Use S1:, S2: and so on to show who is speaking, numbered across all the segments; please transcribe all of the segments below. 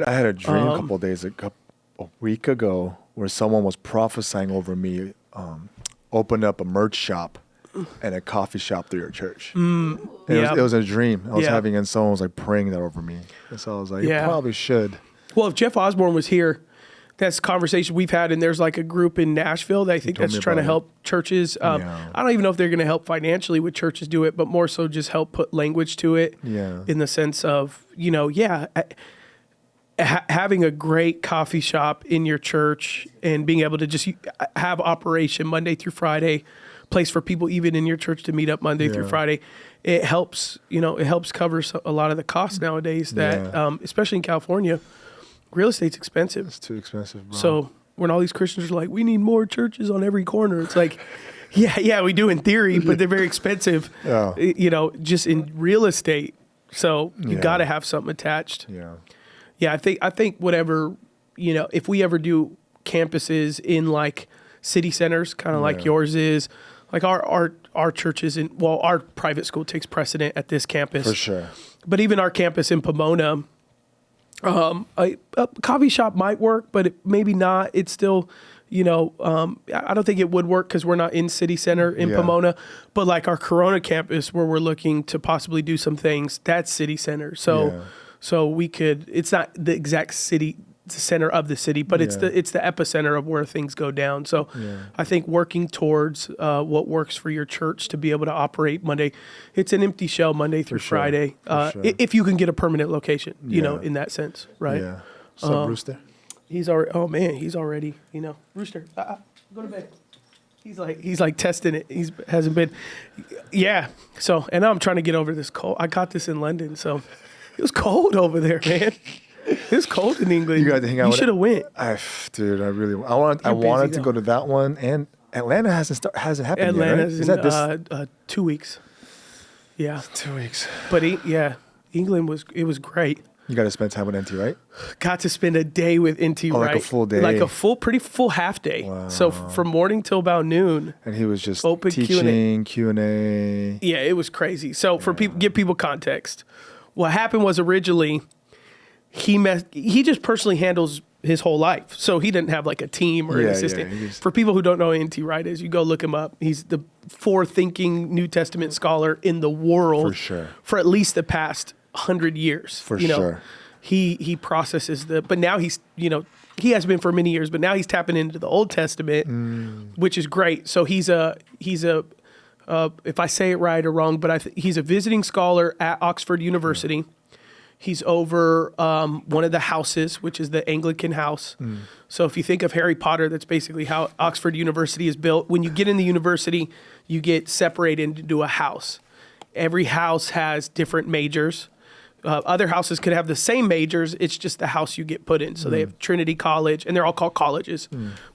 S1: I had a dream a week ago, where someone was prophesying over me, open up a merch shop and a coffee shop through your church. It was a dream I was having, and someone was like praying that over me. And so I was like, you probably should.
S2: Well, if Jeff Osborne was here, that's a conversation we've had, and there's like a group in Nashville that I think that's trying to help churches. I don't even know if they're going to help financially with churches do it, but more so just help put language to it in the sense of, having a great coffee shop in your church and being able to just have operation Monday through Friday, place for people even in your church to meet up Monday through Friday. It helps, it helps cover a lot of the costs nowadays that, especially in California, real estate's expensive.
S1: It's too expensive, bro.
S2: So when all these Christians are like, we need more churches on every corner, it's like, yeah, we do in theory, but they're very expensive, just in real estate. So you got to have something attached. Yeah, I think whatever, if we ever do campuses in like city centers, kind of like yours is, like our churches our private school takes precedent at this campus.
S1: For sure.
S2: But even our campus in Pomona, a coffee shop might work, but maybe not. It's still, I don't think it would work because we're not in city center in Pomona. But like our Corona campus, where we're looking to possibly do some things, that's city center. So we could. It's not the exact center of the city, but it's the epicenter of where things go down. So I think working towards what works for your church to be able to operate Monday, it's an empty shell Monday through Friday. If you can get a permanent location, in that sense, right?
S1: Yeah. What's up, Rooster?
S2: He's already, Rooster, go to bed. He's like testing it. Hasn't been. Yeah. So, and now I'm trying to get over this cold. I got this in London, so it was cold over there, man. It's cold in England.
S1: You got to hang out.
S2: You should have went.
S1: Dude, I wanted to go to that one, and Atlanta hasn't happened
S2: Atlanta's
S1: yet, right?
S2: Is that 2 weeks. Yeah.
S1: 2 weeks.
S2: But England was great.
S1: You got to spend time with NT, right?
S2: Got to spend a day with NT, right?
S1: Like a full day.
S2: Like pretty full half day.
S1: Wow.
S2: So from morning till about noon.
S1: And he was just
S2: open
S1: teaching, Q&A.
S2: Yeah, it was crazy. So for give people context, what happened was originally he just personally handles his whole life. So he didn't have like a team or an assistant. For people who don't know who N.T. Wright is, you go look him up. He's the forward-thinking New Testament scholar in the world.
S1: For sure.
S2: For at least the past 100 years.
S1: For sure.
S2: He processes but now he's, he has been for many years, but now he's tapping into the Old Testament, which is great. So he's a if I say it right or wrong, but he's a visiting scholar at Oxford University. He's over one of the houses, which is the Anglican house. So if you think of Harry Potter, that's basically how Oxford University is built. When you get in the university, you get separated into a house. Every house has different majors. Other houses could have the same majors. It's just the house you get put in. So they have Trinity College, and they're all called colleges,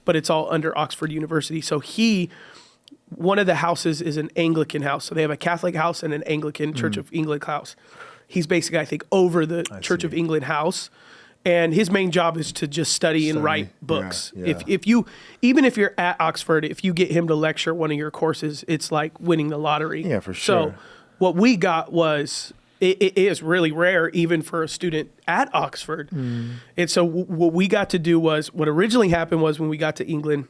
S2: but it's all under Oxford University. So one of the houses is an Anglican house. So they have a Catholic house and an Anglican Church of England house. He's basically, I think, over the Church of England house. And his main job is to just study and write books. Yeah. Even if you're at Oxford, if you get him to lecture one of your courses, it's like winning the lottery.
S1: Yeah, for sure.
S2: So what we got was, it is really rare even for a student at Oxford. And so what we got to do was, what originally happened was when we got to England,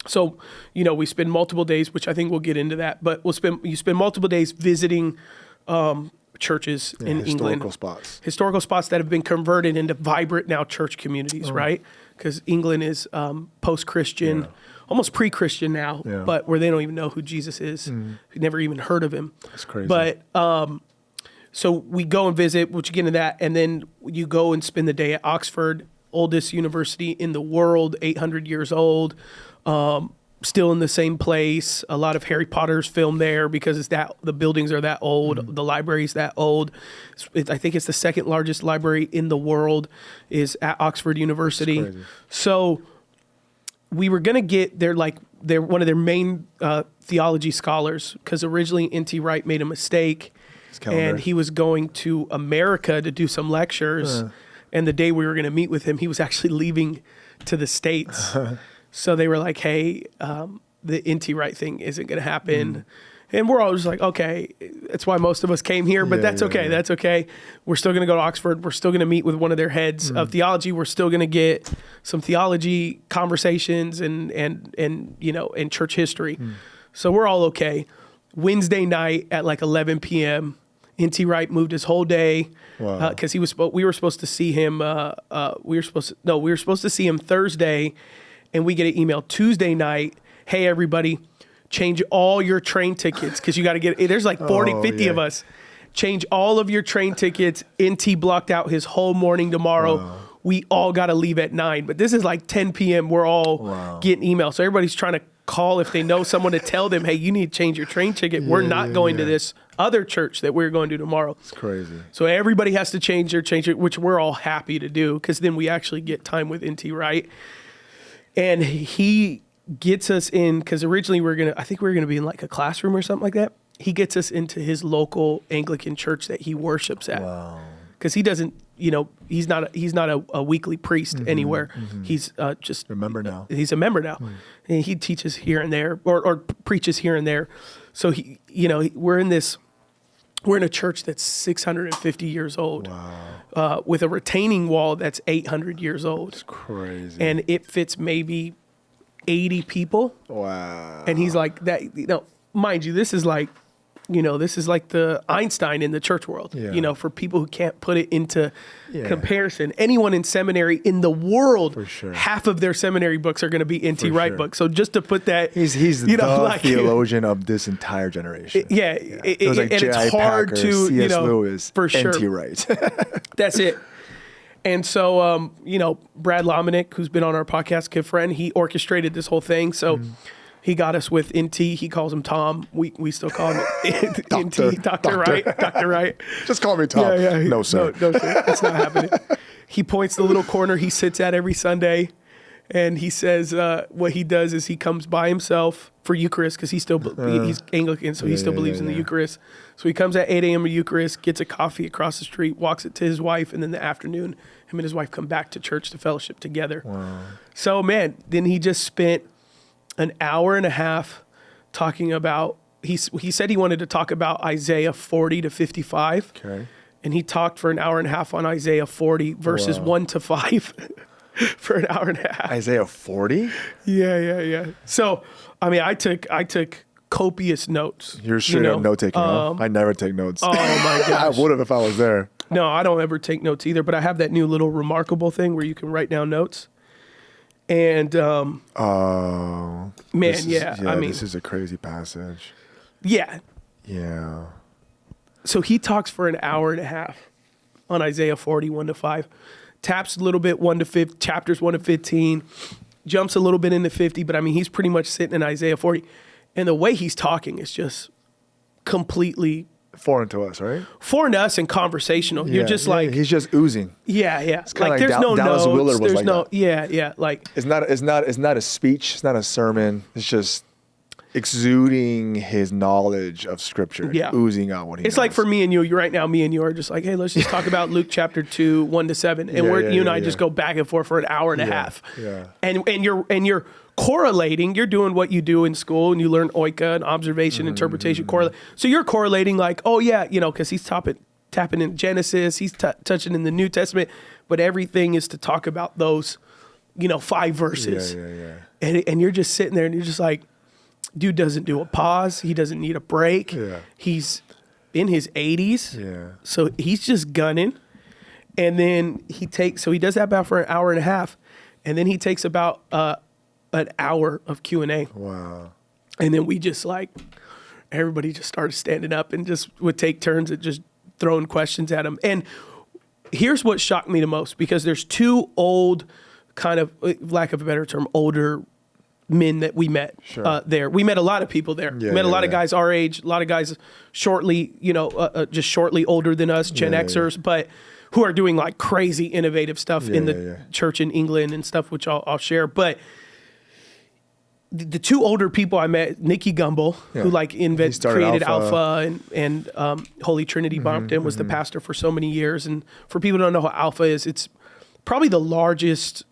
S2: so, we spend multiple days, which I think we'll get into that, but you spend multiple days visiting churches in England. Historical spots that have been converted into vibrant now church communities, right? Because England is post-Christian, almost pre-Christian now, but where they don't even know who Jesus is. We've never even heard of him.
S1: That's crazy.
S2: But so we go and visit, which you get into that, and then you go and spend the day at Oxford, oldest university in the world, 800 years old. Still in the same place. A lot of Harry Potter's filmed there because the buildings are that old. The library's that old. I think it's the second largest library in the world is at Oxford University. So we were going to they're one of their main theology scholars, because originally N.T. Wright made a mistake and he was going to America to do some lectures. And the day we were going to meet with him, he was actually leaving to the States. So they were like, hey, the N.T. Wright thing isn't going to happen. And we're all just like, okay, that's why most of us came here, but that's okay. That's okay. We're still going to go to Oxford. We're still going to meet with one of their heads of theology. We're still going to get some theology conversations and church history. So we're all okay. Wednesday night at like 11 p.m., N.T. Wright moved his whole day because we were supposed to see him. We were supposed to see him Thursday, and we get an email Tuesday night. Hey, everybody, change all your train tickets because you got to get. There's like 50 of us. Change all of your train tickets. NT blocked out his whole morning tomorrow. Wow. We all got to leave at 9, but this is like 10 p.m. We're all getting emails, so everybody's trying to call if they know someone to tell them, hey, you need to change your train ticket. We're not going to this other church that we're going to tomorrow.
S1: It's crazy.
S2: So everybody has to change their which we're all happy to do because then we actually get time with NT Wright. And he gets us in, because originally I think we were going to be in like a classroom or something like that. He gets us into his local Anglican church that he worships at. Wow. Because he doesn't, he's not a weekly priest anywhere. He's just
S1: a member now.
S2: He's a member now, and he teaches here and there, or preaches here and there. So we're in a church that's 650 years old, with a retaining wall that's 800 years old.
S1: It's crazy,
S2: and it fits maybe 80 people.
S1: Wow.
S2: And he's like that. Mind you, this is like the Einstein in the church world, for people who can't put it into comparison. Anyone in seminary in the world,
S1: for sure,
S2: half of their seminary books are going to be N.T. Wright books. So just to put that,
S1: he's the theologian of this entire generation.
S2: It was like it's hard
S1: Packer,
S2: to,
S1: C.S. Lewis,
S2: for sure.
S1: N.T. Wright.
S2: That's it. And so, Brad Lomenick, who's been on our podcast, good friend, he orchestrated this whole thing. So he got us with NT. He calls him Tom. We still call him NT, Dr. Wright. Dr. Wright.
S1: Just call me Tom. No, sir.
S2: No, sir. That's not happening. He points the little corner he sits at every Sunday, and he says what he does is he comes by himself for Eucharist because he's Anglican, so he still believes in the Eucharist. So he comes at 8 a.m. to Eucharist, gets a coffee across the street, walks it to his wife, and then the afternoon, him and his wife come back to church to fellowship together. Wow. So, man, then he just spent an hour and a half talking about, he said he wanted to talk about Isaiah 40 to 55. Okay. And he talked for an hour and a half on Isaiah 40 verses 1 to 5 for an hour and a half.
S1: Isaiah 40?
S2: Yeah. So, I took copious notes.
S1: You're straight up note taking, huh? I never take notes.
S2: Oh my gosh.
S1: I would have if I was there.
S2: No, I don't ever take notes either, but I have that new little remarkable thing where you can write down notes. And this
S1: is a crazy passage.
S2: Yeah. So he talks for an hour and a half on Isaiah 40, 1 to 5, taps a little bit 1 to 5, chapters 1 to 15, jumps a little bit into 50, but he's pretty much sitting in Isaiah 40, and the way he's talking is just completely
S1: foreign to us, right?
S2: Foreign to us and conversational. You're just like,
S1: he's just oozing.
S2: Yeah.
S1: It's like there's no Dallas notes. Willard was
S2: there's
S1: like
S2: no
S1: that.
S2: Like
S1: it's not a speech. It's not a sermon. It's just exuding his knowledge of Scripture, oozing out what he knows.
S2: It's like for me and you. Right now, me and you are just like, hey, let's just talk about Luke chapter 2, 1 to 7, and you and I just go back and forth for an hour and a half. Yeah. And you're correlating. You're doing what you do in school, and you learn oika and observation, interpretation, correlate. So you're correlating like, because he's tapping in Genesis, he's touching in the New Testament, but everything is to talk about those, 5 verses. And you're just sitting there, and you're just like, dude doesn't do a pause. He doesn't need a break. Yeah. He's in his 80s. Yeah. So he's just gunning. And then he does that about for an hour and a half, and then he takes about an hour of Q&A.
S1: Wow.
S2: And then we just everybody just started standing up and just would take turns at just throwing questions at him. And here's what shocked me the most, because there's 2 old, kind of, lack of a better term, older men that we met there. We met a lot of people there. We met a lot of guys our age, a lot of guys shortly, just shortly older than us, Gen Xers, but who are doing like crazy innovative stuff in the church in England and stuff, which I'll share. But the 2 older people I met, Nicky Gumbel, who created Alpha and Holy Trinity Brompton, was the pastor for so many years. And for people who don't know what Alpha is, it's probably the largest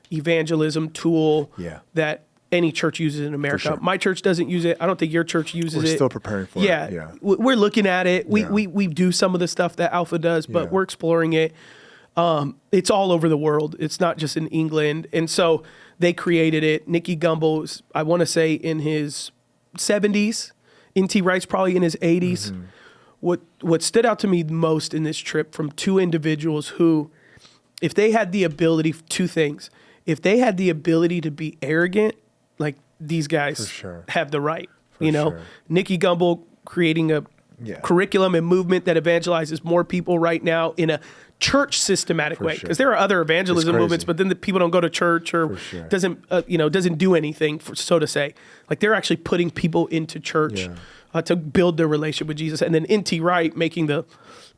S2: evangelism tool that any church uses it in America.
S1: sure.
S2: My church doesn't use it. I don't think your church uses it.
S1: We're still preparing for it. Yeah.
S2: We're looking at it.
S1: Yeah.
S2: We do some of the stuff that Alpha does, but
S1: Yeah.
S2: we're exploring it. It's all over the world. It's not just in England. And so they created it. Nicky Gumbel, I want to say in his 70s. N.T. Wright's probably in his 80s. What stood out to me most in this trip from two individuals who, if they had the ability, two things. If they had the ability to be arrogant, like these guys
S1: For sure.
S2: have the right.
S1: For
S2: you know,
S1: sure.
S2: Nicky Gumbel creating a
S1: Yeah.
S2: curriculum and movement that evangelizes more people right now in a church systematic way.
S1: sure.
S2: Because there are other evangelism
S1: crazy.
S2: movements, but then the people don't go to church or
S1: For sure.
S2: doesn't do anything, so to say. Like they're actually putting people into church to build their relationship with Jesus. And then N.T. Wright making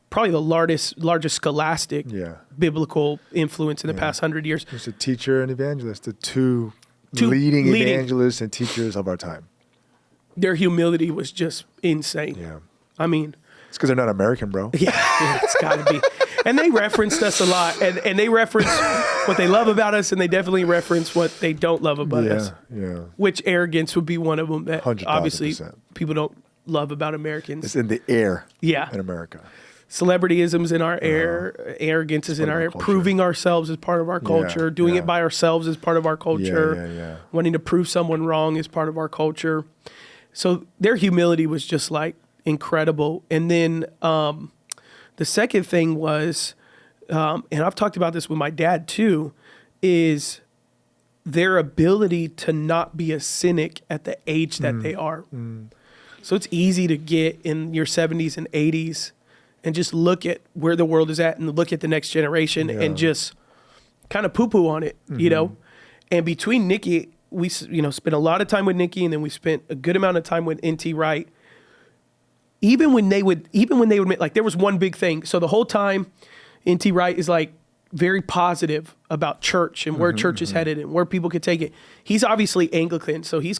S2: probably the largest scholastic biblical influence in the past 100 years.
S1: There's a teacher and evangelist, the two leading evangelists and teachers of our time.
S2: Their humility was just insane.
S1: Yeah.
S2: I mean,
S1: It's because they're not American, bro.
S2: yeah, it's got to be. And they referenced us a lot, and they reference what they love about us, and they definitely reference what they don't love about us.
S1: Yeah.
S2: Which arrogance would be one of them that
S1: 100,000%.
S2: obviously people don't love about Americans.
S1: It's in the air
S2: Yeah.
S1: in America.
S2: Celebrityism's in our air. Arrogance is in
S1: part of
S2: our
S1: our
S2: air.
S1: culture.
S2: Proving ourselves is part of our culture. Doing
S1: yeah.
S2: it by ourselves is part of our culture.
S1: Yeah.
S2: Wanting to prove someone wrong is part of our culture. So their humility was just like incredible. And then the second thing was, and I've talked about this with my dad too, is their ability to not be a cynic at the age that they are. So it's easy to get in your 70s and 80s and just look at where the world is at and look at the next generation and just kind of poo-poo on it, you know? And between Nicky, we spent a lot of time with Nicky, and then we spent a good amount of time with N.T. Wright. Even when they would make, like, there was one big thing. So the whole time, N.T. Wright is like very positive about church and where church is headed and where people could take it. He's obviously Anglican, so he's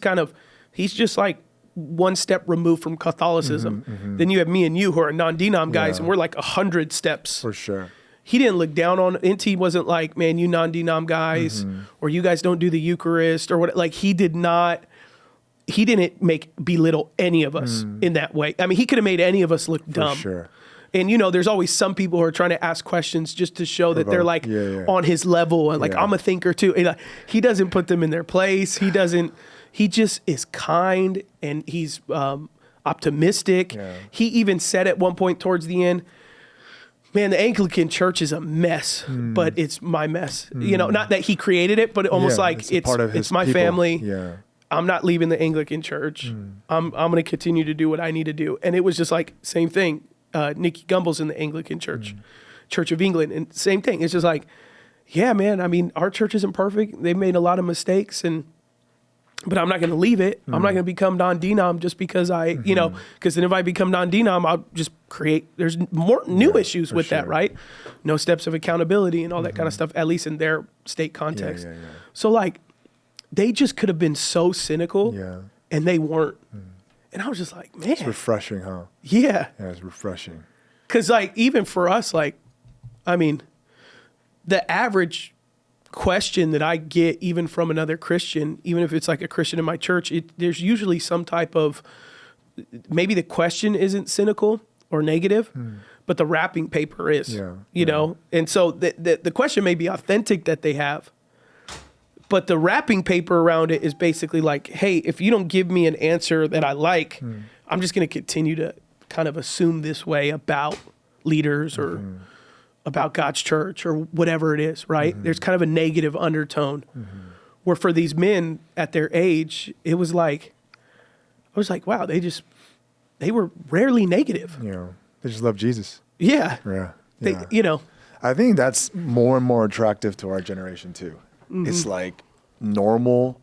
S2: just like one step removed from Catholicism. Then you have me and you who are non-denom guys, and we're like 100 steps.
S1: For sure.
S2: He didn't look down on NT. Wasn't like, man, you non-denom guys, or you guys don't do the Eucharist, or what. Like he didn't belittle any of us in that way. I mean, he could have made any of us look dumb.
S1: For sure.
S2: And there's always some people who are trying to ask questions just to show that they're like on his level, and like I'm a thinker too. And he doesn't put them in their place. He doesn't. He just is kind, and he's optimistic. Yeah. He even said at one point towards the end, man, the Anglican Church is a mess, but it's my mess. Not that he created it, but almost like it's my people. Family.
S1: Yeah.
S2: I'm not leaving the Anglican Church. I'm going to continue to do what I need to do. And it was just like, same thing. Nicky Gumbel's in the Anglican Church, Church of England, and same thing. It's just like, yeah, man, I mean, our church isn't perfect. They've made a lot of mistakes, but I'm not going to leave it. I'm not going to become non-denom just because because then if I become non-denom, I'll just there's more new issues with that, right? No steps of accountability and all that kind of stuff, at least in their state context. Yeah. So like, they just could have been so cynical and they weren't. And I was just like, man.
S1: It's refreshing, huh?
S2: Yeah.
S1: Yeah, it's refreshing.
S2: Because like, even for us, like, I mean, the average question that I get even from another Christian, even if it's like a Christian in my church, there's usually some type of, maybe the question isn't cynical or negative, but the wrapping paper is, you know? And so the question may be authentic that they have, but the wrapping paper around it is basically like, hey, if you don't give me an answer that I like, I'm just going to continue to kind of assume this way about leaders or about God's church or whatever it is, right? There's kind of a negative undertone where for these men at their age, it was like, I was like, wow, they were rarely negative.
S1: Yeah. They just love Jesus.
S2: Yeah.
S1: Yeah. I think that's more and more attractive to our generation too. It's like normal,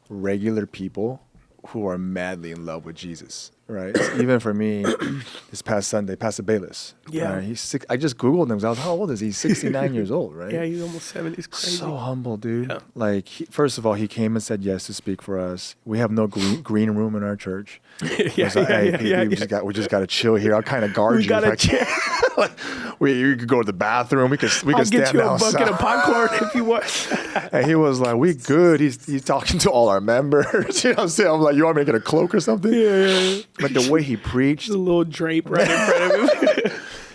S1: regular people who are madly in love with Jesus. right? Even for me, this past Sunday, Pastor Bayless.
S2: Yeah.
S1: He's I just Googled him because I was, how old is he? He's 69 years old, right?
S2: Yeah, he's almost 70. It's crazy.
S1: So humble, dude.
S2: Yeah.
S1: Like, first of all, he came and said yes to speak for us. We have no green room in our church. We just got to chill here. I'll kind of guard you. Like, you could go to the bathroom. We could stand outside.
S2: I'll get you a bucket of popcorn if you want.
S1: And he was like, we good. He's talking to all our members. You know what I'm saying? I'm like, you want me to get a cloak or something?
S2: Yeah.
S1: But the way he preached.
S2: There's a little drape right in front of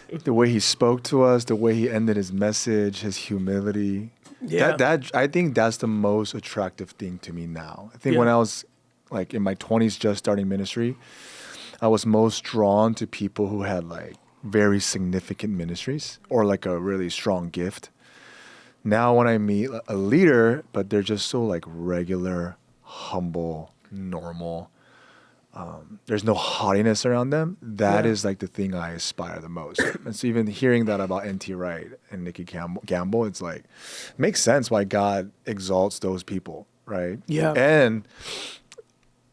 S2: him.
S1: The way he spoke to us, the way he ended his message, his humility.
S2: Yeah.
S1: That I think that's the most attractive thing to me now. I think when I was like in my 20s just starting ministry, I was most drawn to people who had like very significant ministries or like a really strong gift. Now when I meet a leader, but they're just so like regular, humble, normal, there's no haughtiness around them. That is like the thing I aspire the most. And so even hearing that about N.T. Wright and Nicky Gamble, it's like, makes sense why God exalts those people, right?
S2: Yeah.
S1: And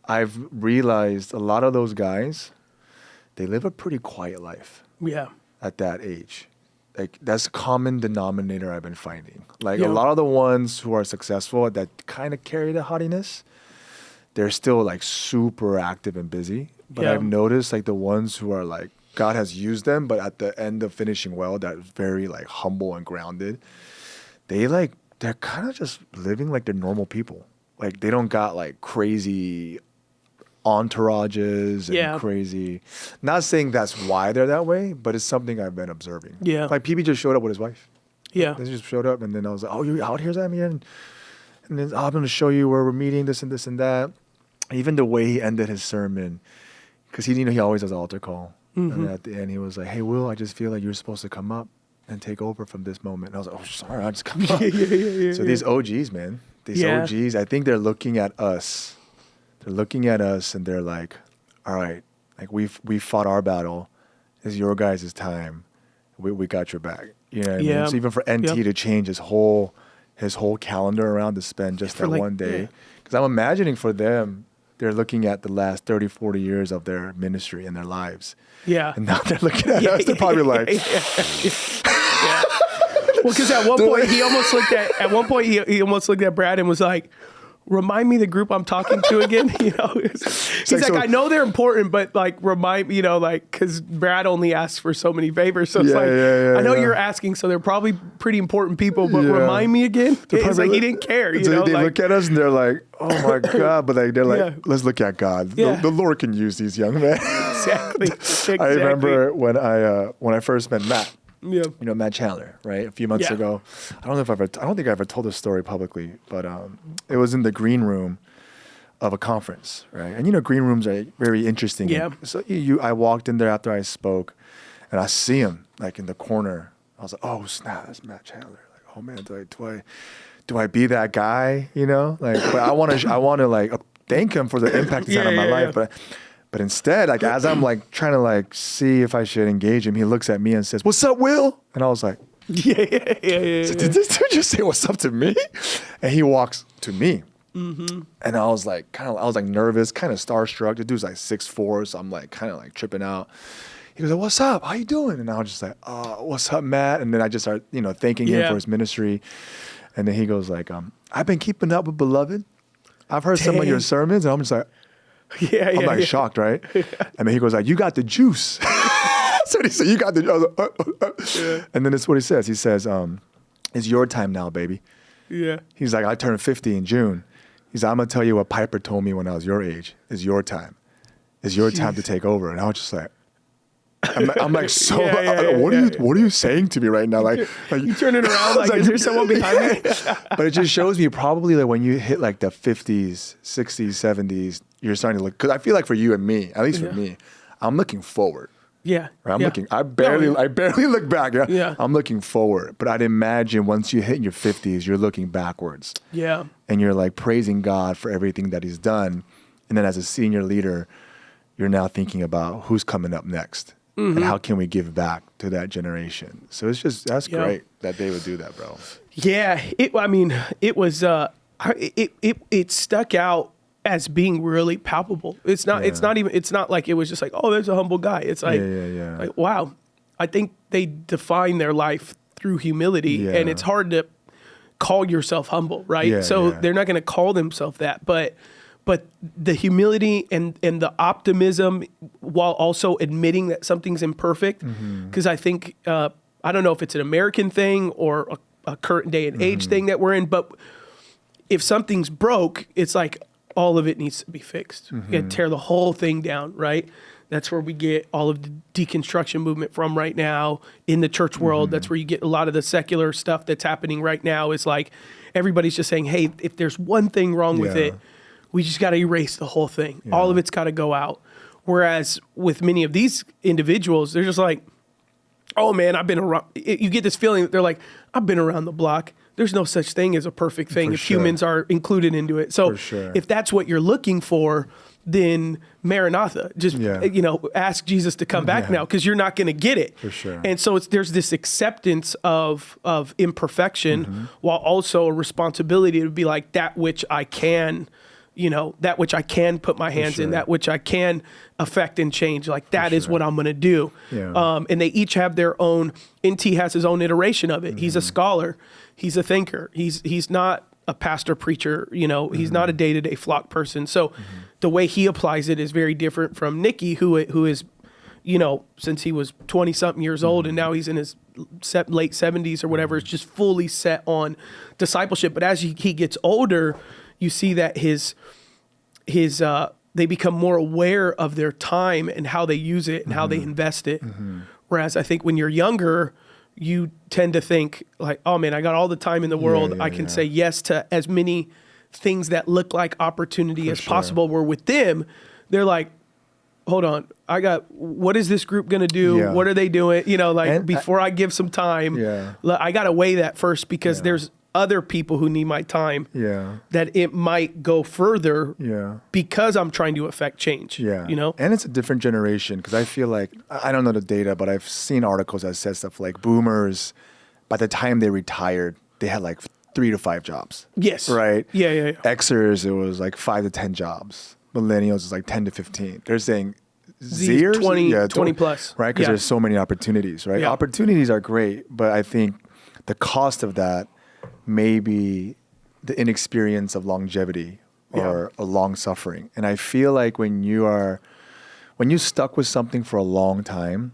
S1: I've realized a lot of those guys, they live a pretty quiet life.
S2: Yeah.
S1: At that age. Like, that's a common denominator I've been finding. Like, a lot of the ones who are successful that kind of carry the haughtiness, they're still like super active and busy. But I've noticed like the ones who are like, God has used them, but at the end of finishing well, that's very like humble and grounded. They're kind of just living like they're normal people. Like, they don't got like crazy entourages and crazy. Not saying that's why they're that way, but it's something I've been observing. Yeah. Like, PB just showed up with his wife.
S2: Yeah.
S1: They just showed up, and then I was like, oh, you're out here, Zamir? And then I'm going to show you where we're meeting, this and this and that. Even the way he ended his sermon, because he always does an altar call. Mm-hmm. And at the end, he was like, hey, Will, I just feel like you're supposed to come up and take over from this moment. And I was like, oh, sorry, I'll just come up. So these OGs, man, OGs, I think they're looking at us. They're looking at us, and they're like, all right, like we fought our battle. It's your guys' time. We got your back. You know what I mean? So even for NT to change his whole calendar around to spend just that one day. Because I'm imagining for them, they're looking at the last 30, 40 years of their ministry and their lives. Yeah. And now they're looking at us. They're probably like...
S2: Well, because at one point, he almost looked at Brad and was like, remind me the group I'm talking to again. You know, he's like, I know they're important, but like remind, you know, like, because Brad only asks for so many favors. So it's I know you're asking, so they're probably pretty important people, but remind me again. It's like he didn't care. You know,
S1: they look at us and they're like, oh my God, but like they're like, let's look at God. The Lord can use these young men.
S2: Exactly.
S1: I remember when I first met Matt. Yeah. You know, Matt Chandler, right? A few months ago. I don't think I ever told this story publicly, but it was in the green room of a conference, right? And you know, green rooms are very interesting. Yeah. So I walked in there after I spoke, and I see him like in the corner. I was like, oh snap, that's Matt Chandler. Like, oh man, do I be that guy? You know, like, but I want to like thank him for the impact he's had on my life, But instead, like, as I'm like trying to like see if I should engage him, he looks at me and says, "What's up, Will?" And I was like, So did this dude just say "What's up" to me? And he walks to me, and I was like, nervous, kind of starstruck. The dude's like 6'4", so I'm like kind of like tripping out. He goes, "What's up? How you doing?" And I was just like, "What's up, Matt?" And then I just start, thanking him for his ministry. And then he goes like, "I've been keeping up with Beloved. I've heard some of your sermons," and I'm just like. I'm like shocked, right? And then he goes like, "You got the juice." So he said, "You got the juice." And then that's what he says. He says, "It's your time now, baby." Yeah. He's like, "I turned 50 in June." He's like, "I'm gonna tell you what Piper told me when I was your age. It's your time. It's your time to take over." And I was just like, I'm like, so what are you saying to me right now? Like
S2: you turning around like, is there someone behind me?
S1: But it just shows me probably like when you hit like the 50s, 60s, 70s, you're starting to look, because I feel like for you and me, at least for me, I'm looking forward. Yeah. Right? I'm looking, I barely look back. Yeah. I'm looking forward. But I'd imagine once you hit your 50s, you're looking backwards. Yeah. And you're like praising God for everything that he's done. And then as a senior leader, you're now thinking about who's coming up next. And how can we give back to that generation? So it's just, that's great that they would do that, bro.
S2: Yeah. It was, it stuck out as being really palpable. It's not like it was just like, oh, there's a humble guy. It's like, like, wow, I think they define their life through humility, and it's hard to call yourself humble, right? They're not going to call themselves that, but the humility and the optimism, while also admitting that something's imperfect, because I think, I don't know if it's an American thing or a current day and age thing that we're in, but if something's broke, it's like all of it needs to be fixed. You got to tear the whole thing down, right? That's where we get all of the deconstruction movement from right now in the church world. That's where you get a lot of the secular stuff that's happening right now. Is like everybody's just saying, hey, if there's one thing wrong with it, we just got to erase the whole thing. All of it's got to go out. Whereas with many of these individuals, they're just like, oh man, I've been around. You get this feeling that they're like, I've been around the block. There's no such thing as a perfect thing if humans are included into it. So if that's what you're looking for, then Maranatha, just, ask Jesus to come back now, because you're not going to get it. For sure. And so there's this acceptance of imperfection while also a responsibility to be like that which I can, that which I can put my hands in, that which I can affect and change. Like that is what I'm going to do. Yeah. And they each have their own, NT has his own iteration of it. He's a scholar. He's a thinker. He's not a pastor preacher, he's not a day-to-day flock person. So the way he applies it is very different from Nicky, who is, since he was 20 something years old and now he's in his late 70s or whatever, is just fully set on discipleship. But as he gets older, you see that they become more aware of their time and how they use it and how they invest it. Whereas I think when you're younger, you tend to think like, oh man, I got all the time in the world. I can say yes to as many things that look like opportunity as possible. Where with them, they're like, hold on, what is this group going to do? Yeah. What are they doing? Before I give some time, I got to weigh that first, because there's other people who need my time, that it might go further because I'm trying to affect change.
S1: And it's a different generation, because I feel like, I don't know the data, but I've seen articles that said stuff like boomers, by the time they retired, they had like 3 to 5 jobs.
S2: Yes.
S1: Right?
S2: Yeah.
S1: Xers, it was like 5 to 10 jobs. Millennials is like 10 to 15. They're saying Zers,
S2: 20 plus.
S1: Right? Because there's so many opportunities, right? Yeah. Opportunities are great, but I think the cost of that maybe the inexperience of longevity or a long suffering. And I feel like when you're stuck with something for a long time,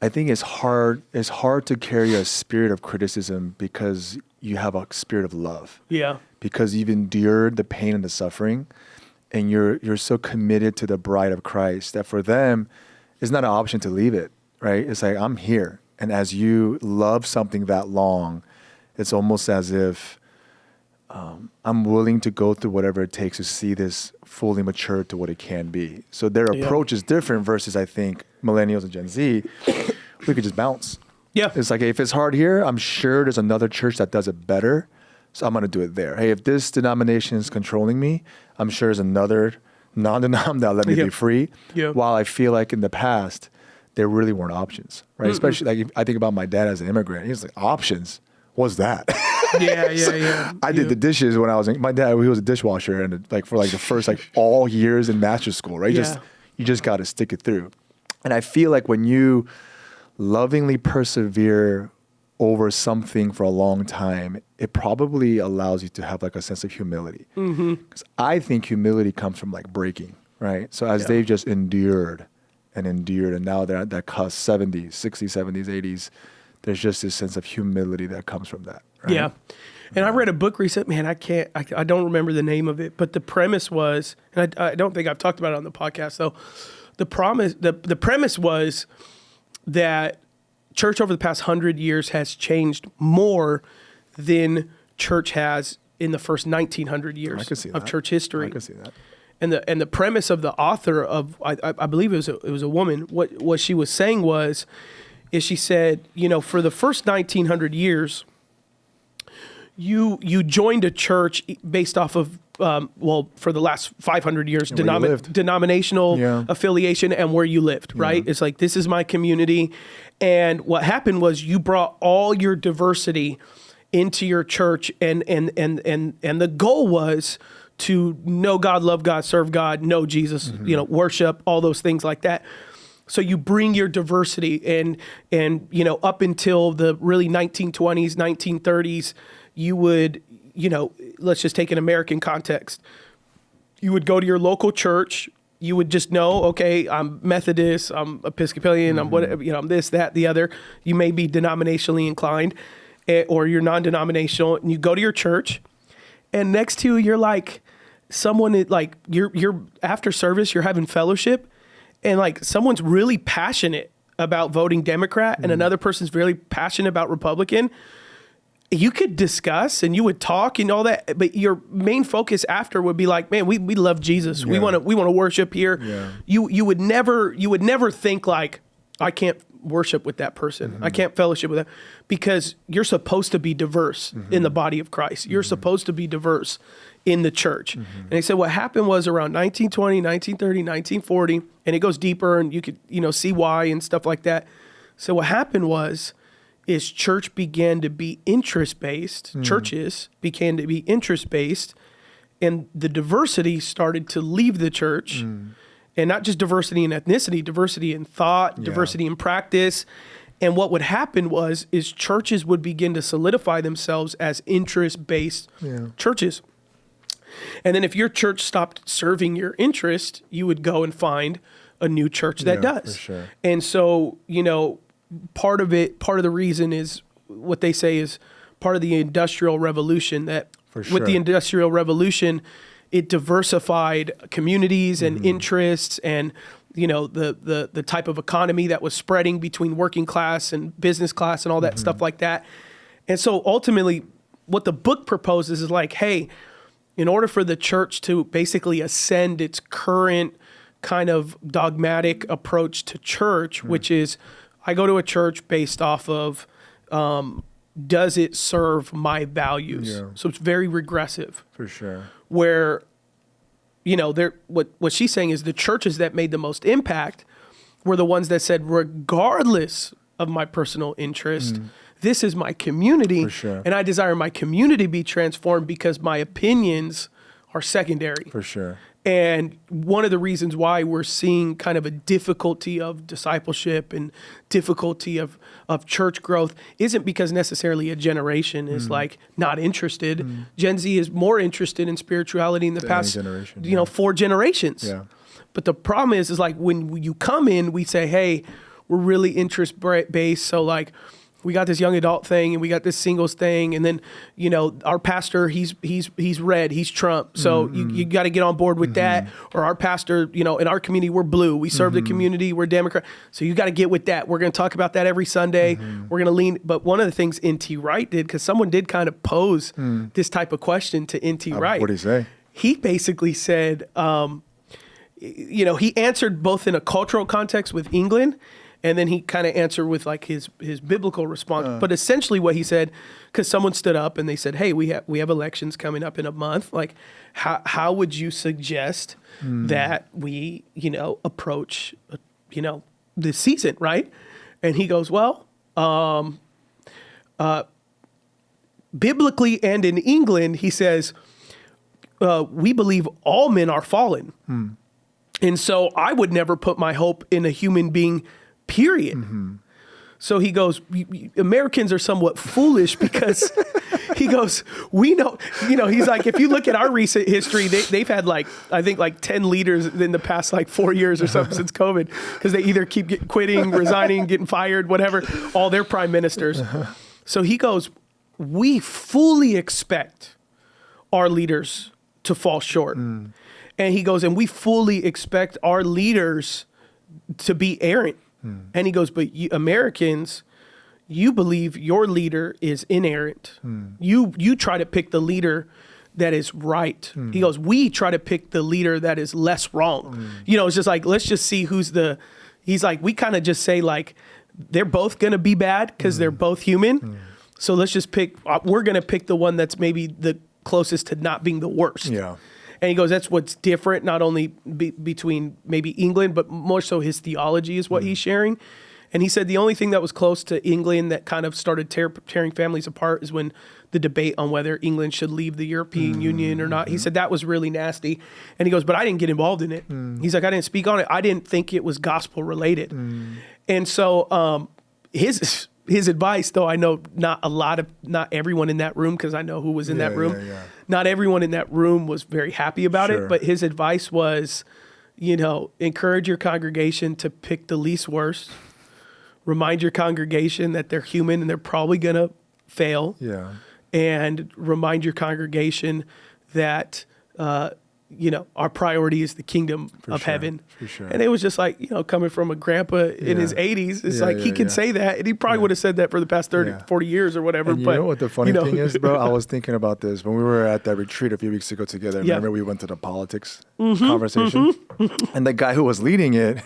S1: I think it's hard to carry a spirit of criticism, because you have a spirit of love. Yeah. Because you've endured the pain and the suffering, and you're so committed to the bride of Christ that for them, it's not an option to leave it, right? It's like, I'm here. And as you love something that long, it's almost as if I'm willing to go through whatever it takes to see this fully mature to what it can be. So their approach is different versus, I think, millennials and Gen Z. We could just bounce. Yeah. It's like, if it's hard here, I'm sure there's another church that does it better, so I'm going to do it there. Hey, if this denomination is controlling me, I'm sure there's another non-denom that'll let me be free. Yeah. While I feel like in the past, there really weren't options, right? Especially like I think about my dad as an immigrant. He's like, options? What's that? I did the dishes when I was my dad, he was a dishwasher, and for the first all years in master's school, right? You just got to stick it through. And I feel like when you lovingly persevere over something for a long time, it probably allows you to have a sense of humility. Because I think humility comes from breaking, right? So as they've just endured, and now they're at that cusp, 70s, 60s, 70s, 80s, there's just this sense of humility that comes from that. Right? Yeah.
S2: And I read a book recently, man, I don't remember the name of it, but the premise was, and I don't think I've talked about it on the podcast though, the premise was that church over the past 100 years has changed more than church has in the first 1900 years of church history. I can see that. And the premise of the author of, I believe it was a woman, what she was saying is she said, for the first 1900 years, you joined a church based off of, for the last 500 years, denominational affiliation and where you lived, right? It's like, this is my community. And what happened was you brought all your diversity into your church, and the goal was to know God, love God, serve God, know Jesus, worship, all those things like that. So you bring your diversity and up until the really 1920s, 1930s, you would, let's just take an American context. You would go to your local church. You would just know, okay, I'm Methodist, I'm Episcopalian, I'm whatever, I'm this, that, the other. You may be denominationally inclined, or you're non-denominational, and you go to your church, and next to you, you're like someone like you're after service, you're having fellowship, and like someone's really passionate about voting Democrat, and another person's really passionate about Republican. You could discuss and you would talk and all that, but your main focus after would be like, man, we love Jesus. Yeah. We want to worship here. Yeah. You would never think like, I can't worship with that person. I can't fellowship with that, because you're supposed to be diverse in the body of Christ. You're supposed to be diverse in the church. And they said what happened was around 1920, 1930, 1940, and it goes deeper, and you could, see why and stuff like that. So what happened is church began to be interest-based. Churches began to be interest-based, and the diversity started to leave the church. And not just diversity in ethnicity, diversity in thought, diversity in practice. And what would happen is churches would begin to solidify themselves as interest-based churches. And then if your church stopped serving your interest, you would go and find a new church that does. For sure. And so, part of the reason is what they say is part of the Industrial Revolution, that with the Industrial Revolution, it diversified communities and interests and, the type of economy that was spreading between working class and business class and all that stuff like that. And so ultimately what the book proposes is like, hey, in order for the church to basically ascend its current kind of dogmatic approach to church, which is, I go to a church based off of, does it serve my values? Yeah. So it's very regressive.
S1: For sure.
S2: Where, what she's saying is the churches that made the most impact were the ones that said, regardless of my personal interest, this is my community. For sure. And I desire my community be transformed because my opinions are secondary. For sure. And one of the reasons why we're seeing kind of a difficulty of discipleship and difficulty of church growth isn't because necessarily a generation is like not interested. Gen Z is more interested in spirituality in the past, 4 generations. Yeah. But the problem is like when you come in, we say, hey, we're really interest based. So like, we got this young adult thing and we got this singles thing. And then, our pastor, he's red, he's Trump. So you got to get on board with that. Or our pastor, in our community, we're blue. We serve the community. We're Democrat. So you got to get with that. We're going to talk about that every Sunday. We're going to lean. But one of the things N.T. Wright did, because someone did kind of pose this type of question to N.T. Wright.
S1: What did he say?
S2: He basically said, he answered both in a cultural context with England, and then he kind of answered with like his biblical response. But essentially what he said, because someone stood up and they said, hey, we have elections coming up in a month. Like, how would you suggest that we, approach, this season, right? And he goes, well, biblically and in England, he says, we believe all men are fallen. And so I would never put my hope in a human being, period. So he goes, Americans are somewhat foolish because he goes, we know, he's like, if you look at our recent history, they've had I think 10 leaders in the past 4 years or something since COVID, because they either keep quitting, resigning, getting fired, whatever, all their prime ministers. So he goes, we fully expect our leaders to fall short. And he goes, and we fully expect our leaders to be errant. And he goes, but you Americans, you believe your leader is inerrant. You try to pick the leader that is right. He goes, we try to pick the leader that is less wrong. It's just like, let's just see he's like, we kind of just say they're both going to be bad because they're both human. So let's just we're going to pick the one that's maybe the closest to not being the worst. Yeah. And he goes, that's what's different, not only between maybe England, but more so his theology is what he's sharing. And he said the only thing that was close to England that kind of started tearing families apart is when the debate on whether England should leave the European Union or not. He said that was really nasty. And he goes, but I didn't get involved in it. He's like, I didn't speak on it. I didn't think it was gospel related. And so his advice, though, I know not everyone in that room, because I know who was in that room. Not everyone in that room was very happy about it. But his advice was, encourage your congregation to pick the least worst. Remind your congregation that they're human and they're probably going to fail. Yeah. And remind your congregation that, our priority is the kingdom of heaven. For sure. And it was just like, coming from a grandpa in his 80s, it's like he can say that. And he probably would have said that for the past 30, 40 years or whatever.
S1: And you know what the funny thing is, bro? I was thinking about this when we were at that retreat a few weeks ago together. Remember we went to the politics conversation? And the guy who was leading it,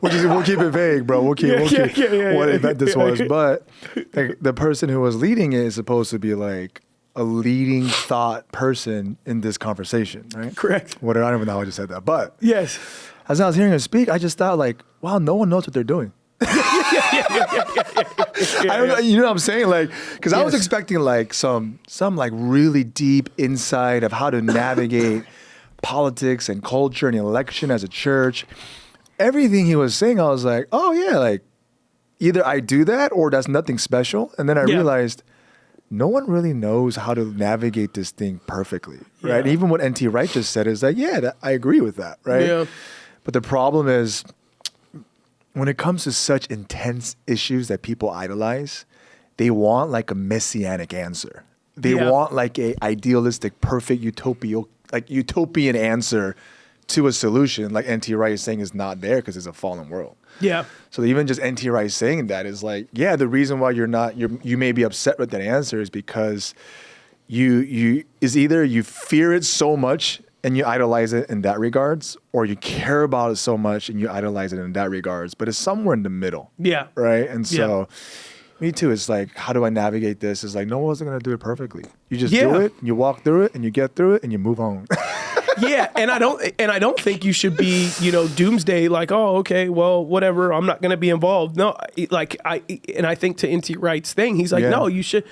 S1: we'll keep it vague, bro. We'll keep what event this was. But the person who was leading it is supposed to be like a leading thought person in this conversation, right?
S2: Correct.
S1: I don't even know how I just said that. But
S2: yes,
S1: as I was hearing him speak, I just thought like, wow, no one knows what they're doing. I don't know, you know what I'm saying? Like, because I was expecting like some like really deep insight of how to navigate politics and culture and election as a church. Everything he was saying, I was like, oh yeah, like either I do that or that's nothing special. And then I realized no one really knows how to navigate this thing perfectly, right? Even what N.T. Wright just said is like, I agree with that, right? Yeah. But the problem is when it comes to such intense issues that people idolize, they want like a messianic answer. They want like a idealistic, perfect utopian answer to a solution, like N.T. Wright is saying is not there because it's a fallen world. Yeah. So even just N.T. Wright saying that is like, the reason why you may be upset with that answer is because you fear it so much and you idolize it in that regards, or you care about it so much and you idolize it in that regards, but it's somewhere in the middle. Yeah. Right. And so me too. It's like, how do I navigate this? It's like, no one's going to do it perfectly. You just do it, you walk through it and you get through it and you move on.
S2: And I don't think you should be, doomsday, like, oh, okay, well, whatever, I'm not going to be involved. No, I think to N.T. Wright's thing, he's like, no, you should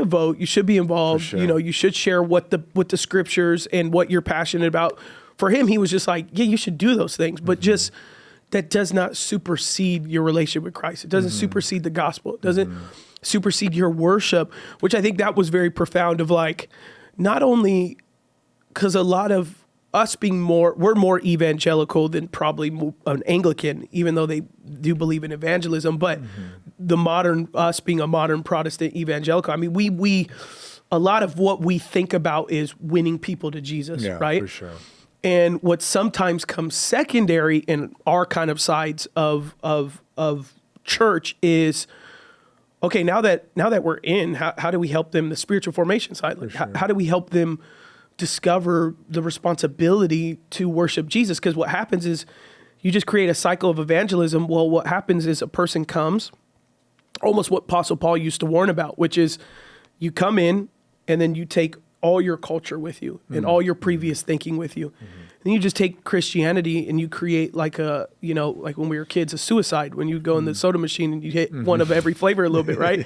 S2: vote, you should be involved, sure. You should share what the scriptures and what you're passionate about. For him, he was just like, you should do those things, but just that does not supersede your relationship with Christ. It doesn't supersede the gospel. It doesn't supersede your worship, which I think that was very profound of like, not only because a lot of us we're more evangelical than probably an Anglican, even though they do believe in evangelism. But us being a modern Protestant evangelical, I mean, we a lot of what we think about is winning people to Jesus, right? For sure. And what sometimes comes secondary in our kind of sides of church is, okay, now that we're in, how do we help them the spiritual formation side? Like, how do we help them discover the responsibility to worship Jesus? Because what happens is you just create a cycle of evangelism. Well, what happens is a person comes, almost what Apostle Paul used to warn about, which is you come in and then you take all your culture with you and all your previous thinking with you. And you just take Christianity and you create like like when we were kids, a suicide, when you go in the soda machine and you hit one of every flavor a little bit, right?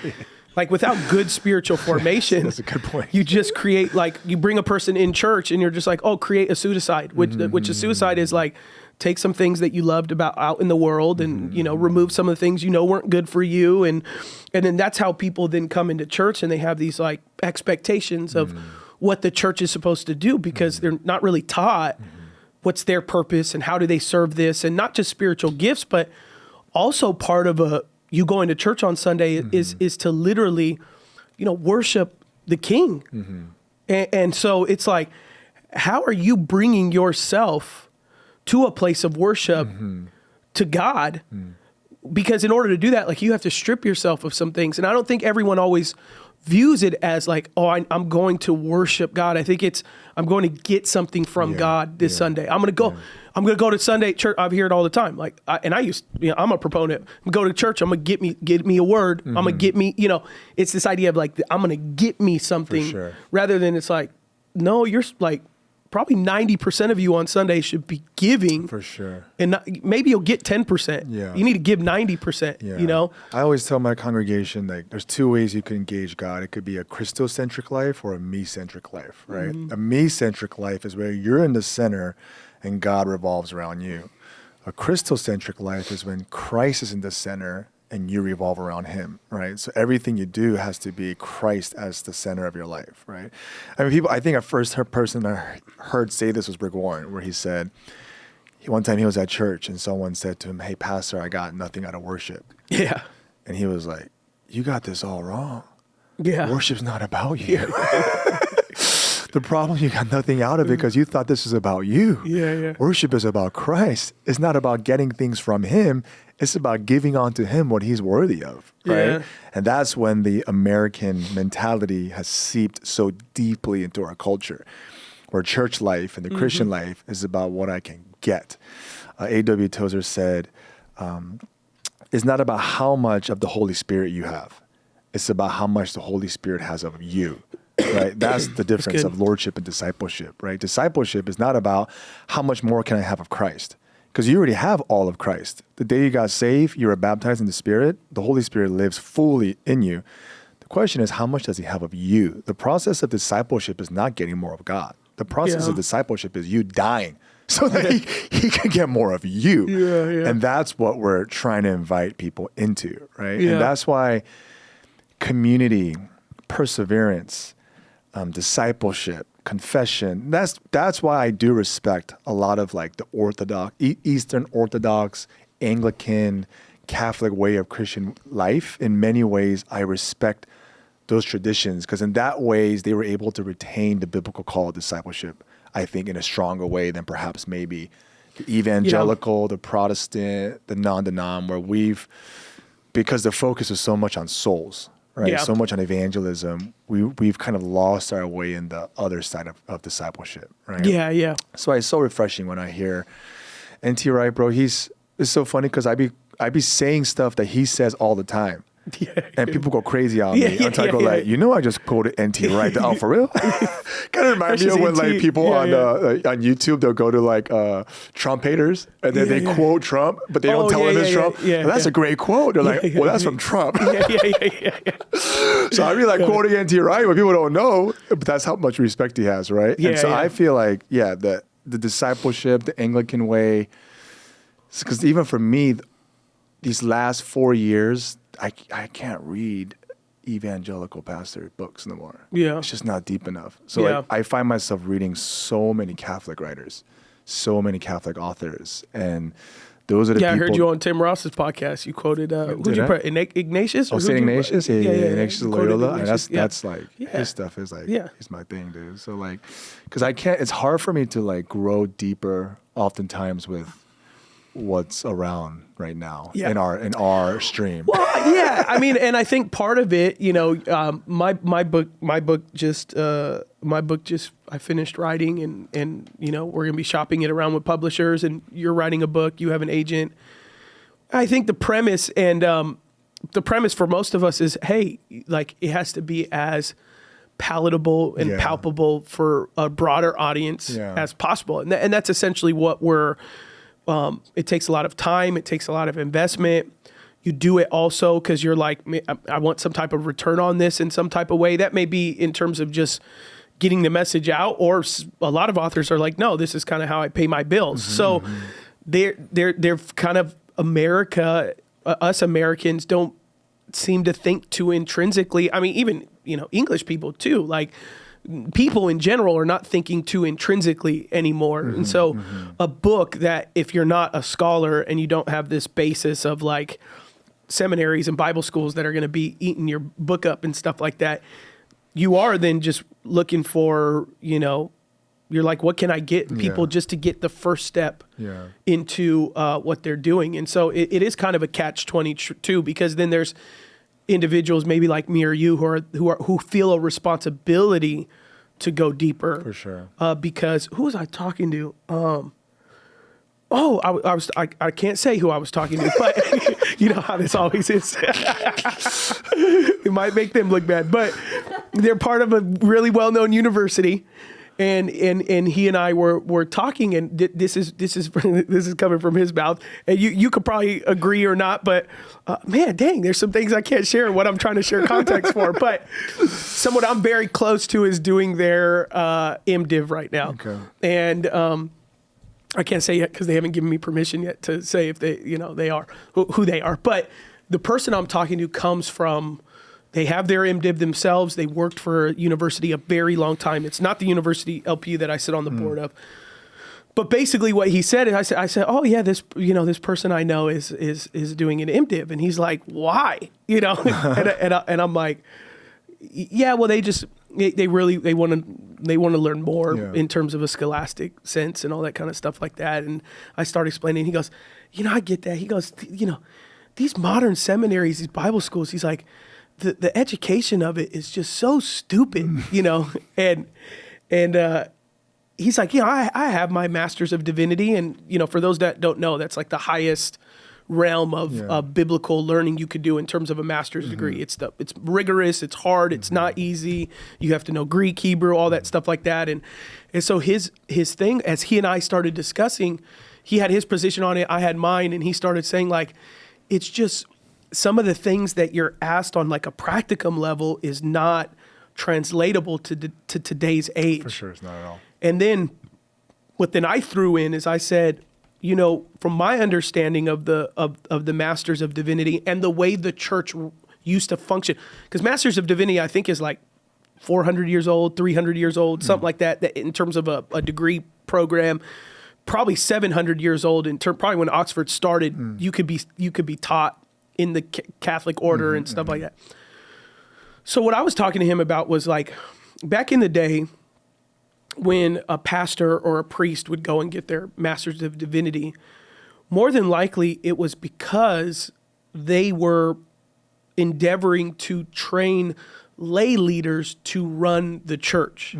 S2: Like without good spiritual formation,
S1: that's a good point.
S2: You just create you bring a person in church and you're just like, oh, create a suicide, which a suicide is like, take some things that you loved about out in the world and, remove some of the things weren't good for you. And then that's how people then come into church and they have these like expectations of what the church is supposed to do because they're not really taught what's their purpose and how do they serve this, and not just spiritual gifts, but also part of you going to church on Sunday is to literally, worship the King. And so it's like, how are you bringing yourself to a place of worship to God? Because in order to do that, like you have to strip yourself of some things. And I don't think everyone always views it as like, oh, I'm going to worship God. I think I'm going to get something from God this Sunday. I'm going to go to Sunday church. I hear it all the time. Like, I'm a proponent. Go to church. I'm going to get me a word. I'm going to get me, it's this idea of like, I'm going to get me something rather than it's like, no, you're like, probably 90% of you on Sunday should be giving.
S1: For sure.
S2: And maybe you'll get 10%.
S1: Yeah.
S2: You need to give 90%,
S1: Yeah.
S2: you know?
S1: I always tell my congregation, like, there's two ways you can engage God. It could be a Christ-centric life or a me-centric life, right?
S2: Mm-hmm.
S1: A me-centric life is where you're in the center and God revolves around you. A Christ-centric life is when Christ is in the center and you revolve around him, right? So everything you do has to be Christ as the center of your life, right? I mean, I think a first person I heard say this was Rick Warren, where he said, one time he was at church and someone said to him, "Hey, pastor, I got nothing out of worship."
S2: Yeah.
S1: And he was like, "You got this all wrong.
S2: Yeah.
S1: Worship's not about you." The problem, you got nothing out of it because you thought this is about you.
S2: Yeah.
S1: Worship is about Christ. It's not about getting things from him. It's about giving onto him what he's worthy of, right?
S2: Yeah.
S1: And that's when the American mentality has seeped so deeply into our culture, where church life and the Christian life is about what I can get. A.W. Tozer said, it's not about how much of the Holy Spirit you have. It's about how much the Holy Spirit has of you. Right? That's the difference of lordship and discipleship, right? Discipleship is not about how much more can I have of Christ, because you already have all of Christ. The day you got saved, you were baptized in the Spirit. The Holy Spirit lives fully in you. The question is, how much does he have of you? The process of discipleship is not getting more of God. The process of discipleship is you dying so that he can get more of you.
S2: Yeah.
S1: And that's what we're trying to invite people into, right?
S2: Yeah.
S1: And that's why community, perseverance, discipleship, confession. That's why I do respect a lot of like the Orthodox, Eastern Orthodox, Anglican, Catholic way of Christian life. In many ways, I respect those traditions because in that ways they were able to retain the biblical call of discipleship, I think, in a stronger way than perhaps maybe the evangelical, the Protestant, the non-denom, where because the focus is so much on souls. Right, so much on evangelism, we've kind of lost our way in the other side of discipleship, right?
S2: Yeah.
S1: So it's so refreshing when I hear N.T. Wright, bro. It's so funny because I be saying stuff that he says all the time. Yeah. And people go crazy on me until I go like, I just quoted N.T. Wright. Oh, for real? Kind of remind me of when like people on YouTube, they'll go to like Trump haters and then they quote Trump, but they don't tell him it's Trump. Well, that's a great quote. They're like, well, that's from Trump. So I be like quoting N.T. Wright when people don't know, but that's how much respect he has, right? And so I feel like, the discipleship, the Anglican way, because even for me, these last 4 years, I can't read evangelical pastor books no more. Yeah. It's just not deep enough. So like, I find myself reading so many Catholic writers, so many Catholic authors. And those are the people.
S2: I heard you on Tim Ross's podcast. You quoted, who'd you put? Ignatius?
S1: Oh, St. Ignatius? Yeah, Ignatius of Loyola. That's like, his stuff is like, it's my thing, dude. So like, because it's hard for me to like grow deeper oftentimes with what's around right now in our stream.
S2: Well, I mean, and I think part of it, my book just I finished writing and we're gonna be shopping it around with publishers, and you're writing a book, you have an agent. I think the premise for most of us is, hey, like it has to be as palatable and palpable for a broader audience as possible, and that's essentially what we're. It takes a lot of time. It takes a lot of investment. You do it also because you're like, I want some type of return on this in some type of way. That may be in terms of just getting the message out, or a lot of authors are like, no, this is kind of how I pay my bills. So they're kind of us Americans don't seem to think too intrinsically. I mean, even, English people too, like people in general are not thinking too intrinsically anymore. And so a book that if you're not a scholar and you don't have this basis of like seminaries and Bible schools that are going to be eating your book up and stuff like that, you are then just looking for, you're like, what can I get people just to get the first step into what they're doing? And so it is kind of a catch-22 because then there's individuals maybe like me or you who feel a responsibility to go deeper.
S1: For sure.
S2: Because who was I talking to? I can't say who I was talking to, but you know how this always is. It might make them look bad, but they're part of a really well-known university. And he and I were talking, and this is this is coming from his mouth, and you could probably agree or not, but man, dang, there's some things I can't share what I'm trying to share context for. But someone I'm very close to is doing their MDiv right now, and I can't say yet because they haven't given me permission yet to say if they are who they are. But the person I'm talking to comes from. They have their MDiv themselves. They worked for a university a very long time. It's not the university LPU that I sit on the board of. But basically what he said is I said, oh yeah, this person I know is doing an MDiv. And he's like, why? And I'm like, yeah, well, they want to learn more in terms of a scholastic sense and all that kind of stuff like that. And I start explaining, he goes, I get that. He goes, these modern seminaries, these Bible schools, he's like, the education of it is just so stupid, and he's like, I have my master's of divinity. And, for those that don't know, that's like the highest realm of biblical learning you could do in terms of a master's degree. It's rigorous, it's hard, it's not easy. You have to know Greek, Hebrew, all that stuff like that. And so his thing, as he and I started discussing, he had his position on it, I had mine, and he started saying like, it's just, some of the things that you're asked on like a practicum level is not translatable to today's age.
S1: For sure, it's not at all.
S2: And then what then I threw in is I said, from my understanding of the Masters of Divinity and the way the church used to function, because Masters of Divinity I think is like 400 years old, 300 years old, something like that in terms of a degree program. Probably 700 years old probably when Oxford started. You could be taught in the Catholic order and stuff like that. So what I was talking to him about was like, back in the day when a pastor or a priest would go and get their Masters of Divinity, more than likely it was because they were endeavoring to train lay leaders to run the church.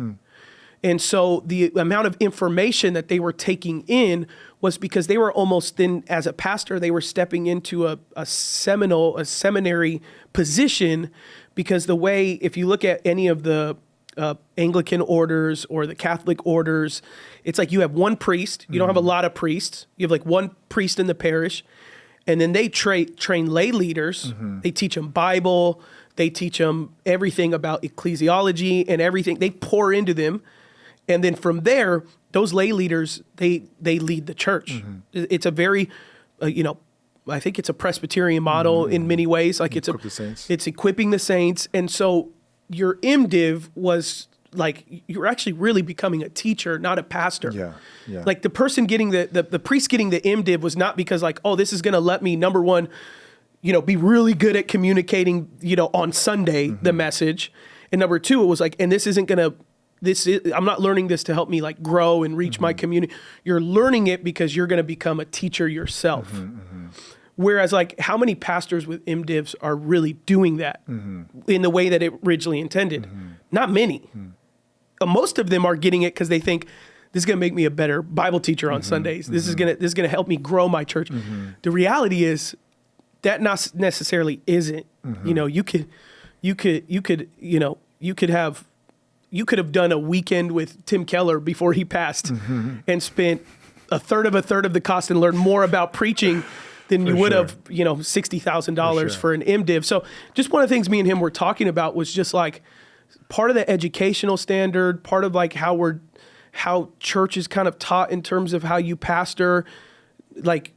S2: And so the amount of information that they were taking in was because they were almost then, as a pastor, they were stepping into a seminary position, because the way, if you look at any of the Anglican orders or the Catholic orders, it's like you have one priest. You don't have a lot of priests. You have like one priest in the parish, and then they train lay leaders. They teach them Bible. They teach them everything about ecclesiology and everything. They pour into them. And then from there, those lay leaders, they lead the church. It's a very, I think it's a Presbyterian model in many ways. Like it's equipping the saints. And so your MDiv was like, you're actually really becoming a teacher, not a pastor. Yeah. Like the person getting the priest getting the MDiv was not because like, oh, this is going to let me, number one, be really good at communicating, on Sunday, the message. And number two, it was like, and this isn't going to, I'm not learning this to help me like grow and reach my community. You're learning it because you're going to become a teacher yourself. Whereas like how many pastors with MDivs are really doing that in the way that it originally intended? Not many. Most of them are getting it because they think this is going to make me a better Bible teacher on Sundays. This is going to help me grow my church. The reality is that not necessarily isn't. You could have done a weekend with Tim Keller before he passed and spent a third of the cost and learned more about preaching than you would have, $60,000 for an MDiv. So just one of the things me and him were talking about was just like part of the educational standard, part of like how church is kind of taught in terms of how you pastor. Like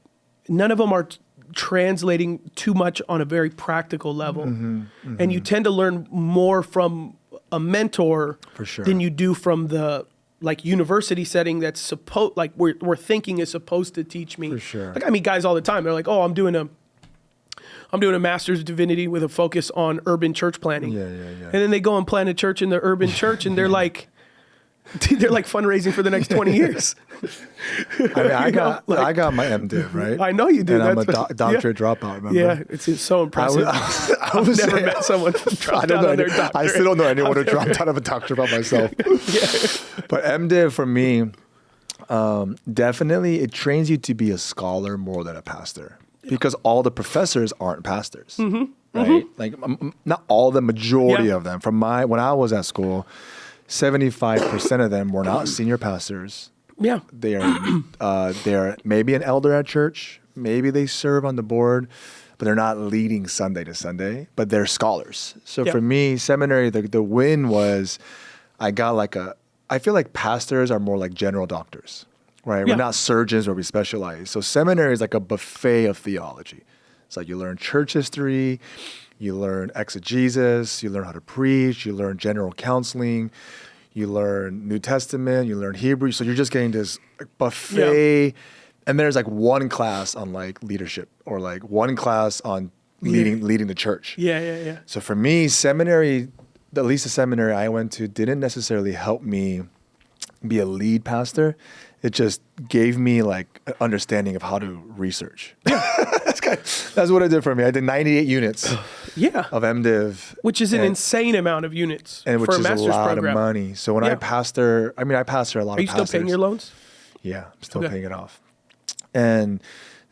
S2: none of them are translating too much on a very practical level. And you tend to learn more from a mentor than you do from the like university setting that's supposed, like we're thinking is supposed to teach me. Like I meet guys all the time. They're like, oh, I'm doing a Master's of Divinity with a focus on urban church planning. And then they go and plant a church in the urban church, and they're like fundraising for the next 20 years.
S1: I got my MDiv, right?
S2: I know you did.
S1: And I'm a doctorate dropout, remember?
S2: Yeah, it's so impressive. I've never met someone who dropped out of their doctorate.
S1: I still don't know anyone who dropped out of a doctorate about myself. But MDiv for me, definitely it trains you to be a scholar more than a pastor, because all the professors aren't pastors, right? Like not all, the majority of them. When I was at school, 75% of them were not senior pastors.
S2: Yeah.
S1: They're maybe an elder at church. Maybe they serve on the board, but they're not leading Sunday to Sunday, but they're scholars. So for me, seminary, the win was I feel like pastors are more like general doctors, right?
S2: Yeah.
S1: We're not surgeons where we specialize. So seminary is like a buffet of theology. It's like you learn church history, you learn exegesis, you learn how to preach, you learn general counseling, you learn New Testament, you learn Hebrew. So you're just getting this buffet. Yeah. And there's like one class on like leadership or like one class on leading the church.
S2: Yeah.
S1: So for me, seminary, at least the seminary I went to, didn't necessarily help me be a lead pastor. It just gave me like an understanding of how to research. Yeah. That's what it did for me. I did 98 units of MDiv.
S2: Which is an insane amount of units
S1: and
S2: for a master's program.
S1: Which is a lot of money. So when I pastor a lot of pastors.
S2: Are you still paying your loans?
S1: Yeah, I'm still paying it off. And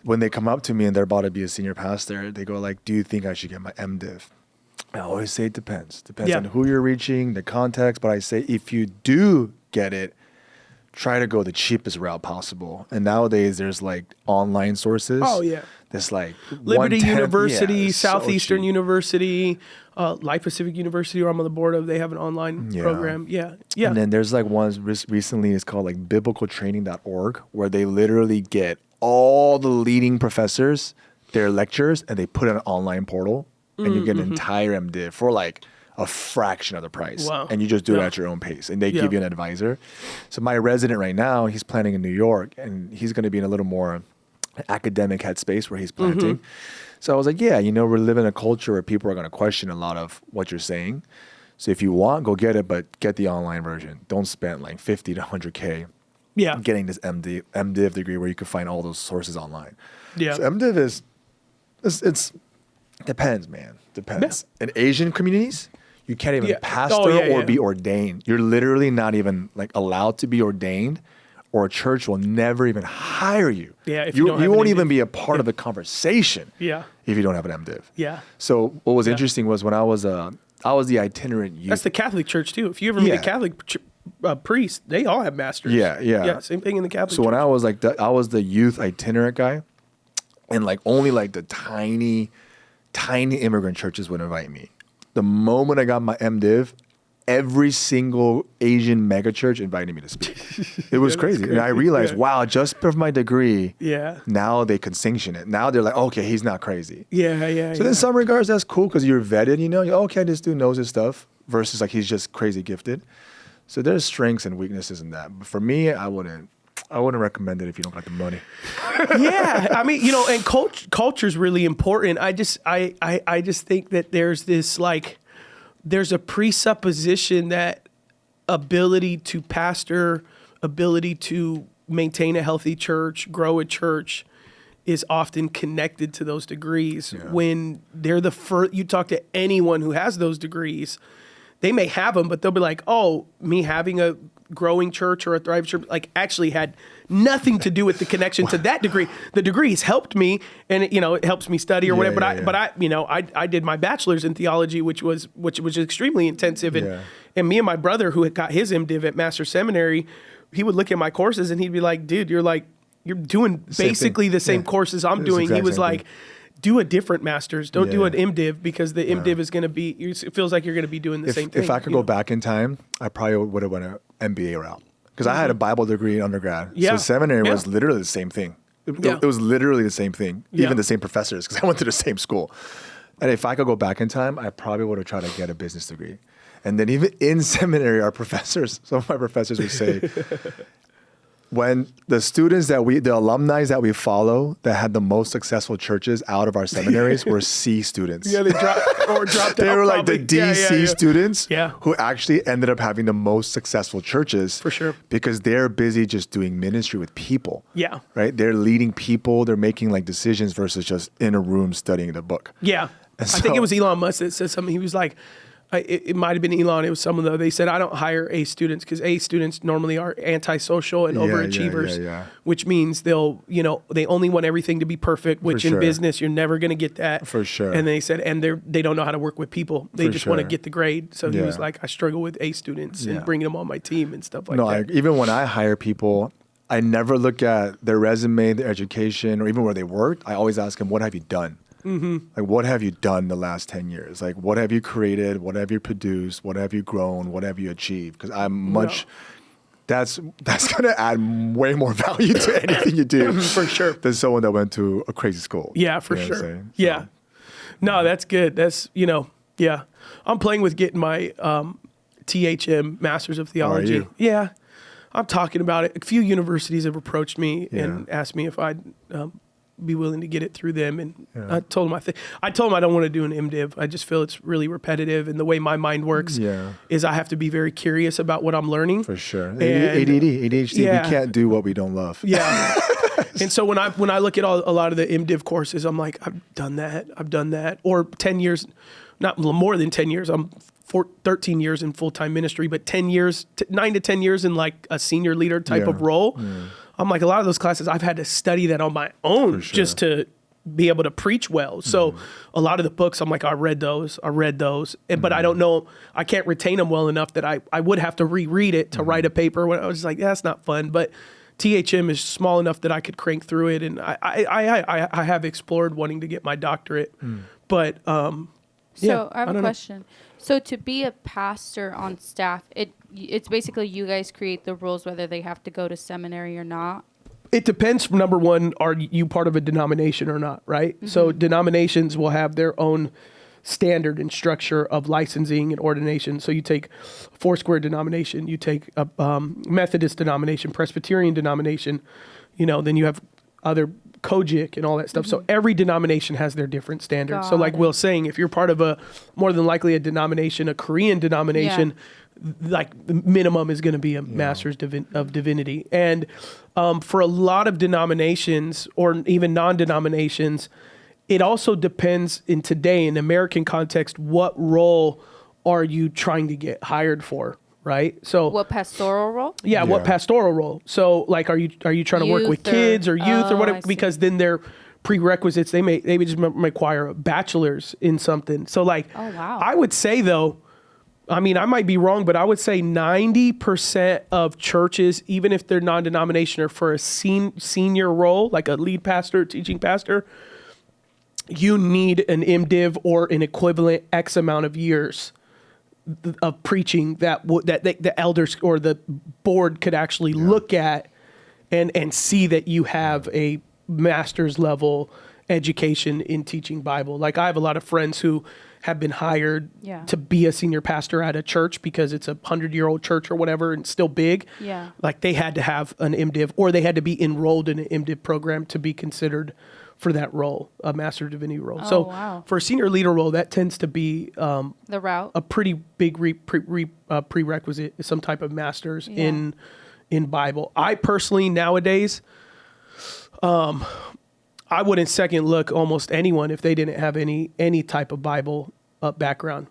S1: when they come up to me and they're about to be a senior pastor, they go like, do you think I should get my MDiv? I always say it depends. Depends on who you're reaching, the context. But I say if you do get it, try to go the cheapest route possible. And nowadays there's like online sources.
S2: Oh, yeah.
S1: There's like
S2: Liberty University, Southeastern University, Life Pacific University, where I'm on the board of. They have an online program. Yeah.
S1: And then there's like ones recently, it's called like biblicaltraining.org, where they literally get all the leading professors, their lectures, and they put an online portal, and you get an entire MDiv for like a fraction of the price. Wow. And you just do it at your own pace. And they give you an advisor. So my resident right now, he's planning in New York, and he's going to be in a little more academic headspace where he's planting. So I was like, yeah, we live in a culture where people are going to question a lot of what you're saying. So if you want, go get it, but get the online version. Don't spend like 50 to 100K getting this MDiv degree where you can find all those sources online. Yeah. So MDiv it's depends, man. Depends. In Asian communities, you can't even pastor or be ordained. You're literally not even like allowed to be ordained, or a church will never even hire you. Yeah, if you won't even be a part of the conversation. Yeah. If you don't have an MDiv. Yeah. So what was interesting was when I was the itinerant youth.
S2: That's the Catholic Church too. If you ever meet a Catholic priest, they all have masters. Yeah. Same thing in the Catholic.
S1: So when I was like I was the youth itinerant guy, and like only like the tiny immigrant churches would invite me. The moment I got my MDiv, every single Asian megachurch invited me to speak. It was crazy. And I realized, wow, just for my degree, now they can sanction it. Now they're like, okay, he's not crazy. So in some regards, that's cool because you're vetted, You're, okay, this dude knows his stuff versus like he's just crazy gifted. So there's strengths and weaknesses in that. But for me, I wouldn't recommend it if you don't got the money.
S2: I mean, and culture is really important. I just think that there's this like, there's a presupposition that ability to pastor, ability to maintain a healthy church, grow a church, is often connected to those degrees. Yeah. When they're you talk to anyone who has those degrees, they may have them, but they'll be like, oh, me having a growing church or a thriving church like actually had nothing to do with the connection to that degree. The degrees helped me, and it helps me study or whatever. But I did my bachelor's in theology, which was extremely intensive. And me and my brother, who had got his MDiv at Master's Seminary, he would look at my courses and he'd be like, dude, you're doing basically the same courses I'm doing. He was like, do a different master's. Don't do an MDiv because the MDiv is going to be, it feels like you're going to be doing the same thing.
S1: If I could go back in time, I probably would have went an MBA route because I had a Bible degree in undergrad. Yeah. So seminary was literally the same thing. It was literally the same thing, even the same professors because I went to the same school. And if I could go back in time, I probably would have tried to get a business degree. And then even in seminary, some of my professors would say, when the students the alumni that we follow that had the most successful churches out of our seminaries were C students.
S2: Yeah, they dropped out.
S1: They were like the DC students who actually ended up having the most successful churches.
S2: For sure.
S1: Because they're busy just doing ministry with people.
S2: Yeah.
S1: Right? They're leading people. They're making like decisions versus just in a room studying the book.
S2: Yeah. I think it was Elon Musk that said something. He was like, it might have been Elon. It was someone though. They said, I don't hire A students because A students normally are antisocial and overachievers, which means they only want everything to be perfect, which in business, you're never going to get that.
S1: For sure.
S2: And they said, and they don't know how to work with people. They just want to get the grade. So he was like, I struggle with A students and bringing them on my team and stuff like that.
S1: Even when I hire people, I never look at their resume, their education, or even where they worked. I always ask them, what have you done? Mm-hmm. Like, what have you done the last 10 years? Like, what have you created? What have you produced? What have you grown? What have you achieved? Because that's going to add way more value to anything you do.
S2: For sure.
S1: Than someone that went to a crazy school.
S2: Yeah, for sure. Yeah. No, that's good. That's, I'm playing with getting my THM, Masters of Theology.
S1: Are you?
S2: Yeah. I'm talking about it. A few universities have approached me and asked me if I'd be willing to get it through them. And I told them I don't want to do an MDiv. I just feel it's really repetitive. And the way my mind works is I have to be very curious about what I'm learning.
S1: For sure. And ADHD, we can't do what we don't love.
S2: Yeah. And so when I look at a lot of the MDiv courses, I'm like, I've done that. Or 10 years, not more than 10 years. I'm 13 years in full-time ministry, but 10 years, 9 to 10 years in like a senior leader type of role. I'm like, a lot of those classes, I've had to study that on my own just to be able to preach well. So a lot of the books, I'm like, I read those, but I don't know, I can't retain them well enough that I would have to reread it to write a paper. I was just like, that's not fun. But THM is small enough that I could crank through it. And I have explored wanting to get my doctorate, but
S3: So I have a question. So to be a pastor on staff, it's basically you guys create the rules whether they have to go to seminary or not?
S2: It depends. Number one, are you part of a denomination or not, right? Mm-hmm. So denominations will have their own standard and structure of licensing and ordination. So you take Foursquare denomination, you take a Methodist denomination, Presbyterian denomination, then you have other Kojic and all that stuff. So every denomination has their different standards. So like Will's saying, if you're part of more than likely a denomination, a Korean denomination, like the minimum is going to be a Master's of Divinity. And for a lot of denominations or even non-denominations, it also depends in American context, what role are you trying to get hired for? Right. So
S3: what pastoral role?
S2: Yeah, what pastoral role? So like, are you trying to work with kids or youth or whatever? Because then their prerequisites, they may just require a bachelor's in something. So like, I would say though, I mean, I might be wrong, but I would say 90% of churches, even if they're non-denominational, for a senior role, like a lead pastor, teaching pastor, you need an MDiv or an equivalent X amount of years of preaching that the elders or the board could actually look at and see that you have a master's level education in teaching Bible. Like I have a lot of friends who have been hired to be a senior pastor at a church because it's a 100-year-old church or whatever and still big. Yeah. Like they had to have an MDiv or they had to be enrolled in an MDiv program to be considered for that role, a Master of Divinity role. For a senior leader role, that tends to be
S3: the route.
S2: A pretty big prerequisite is some type of master's in Bible. I personally nowadays, I wouldn't second look almost anyone if they didn't have any type of Bible background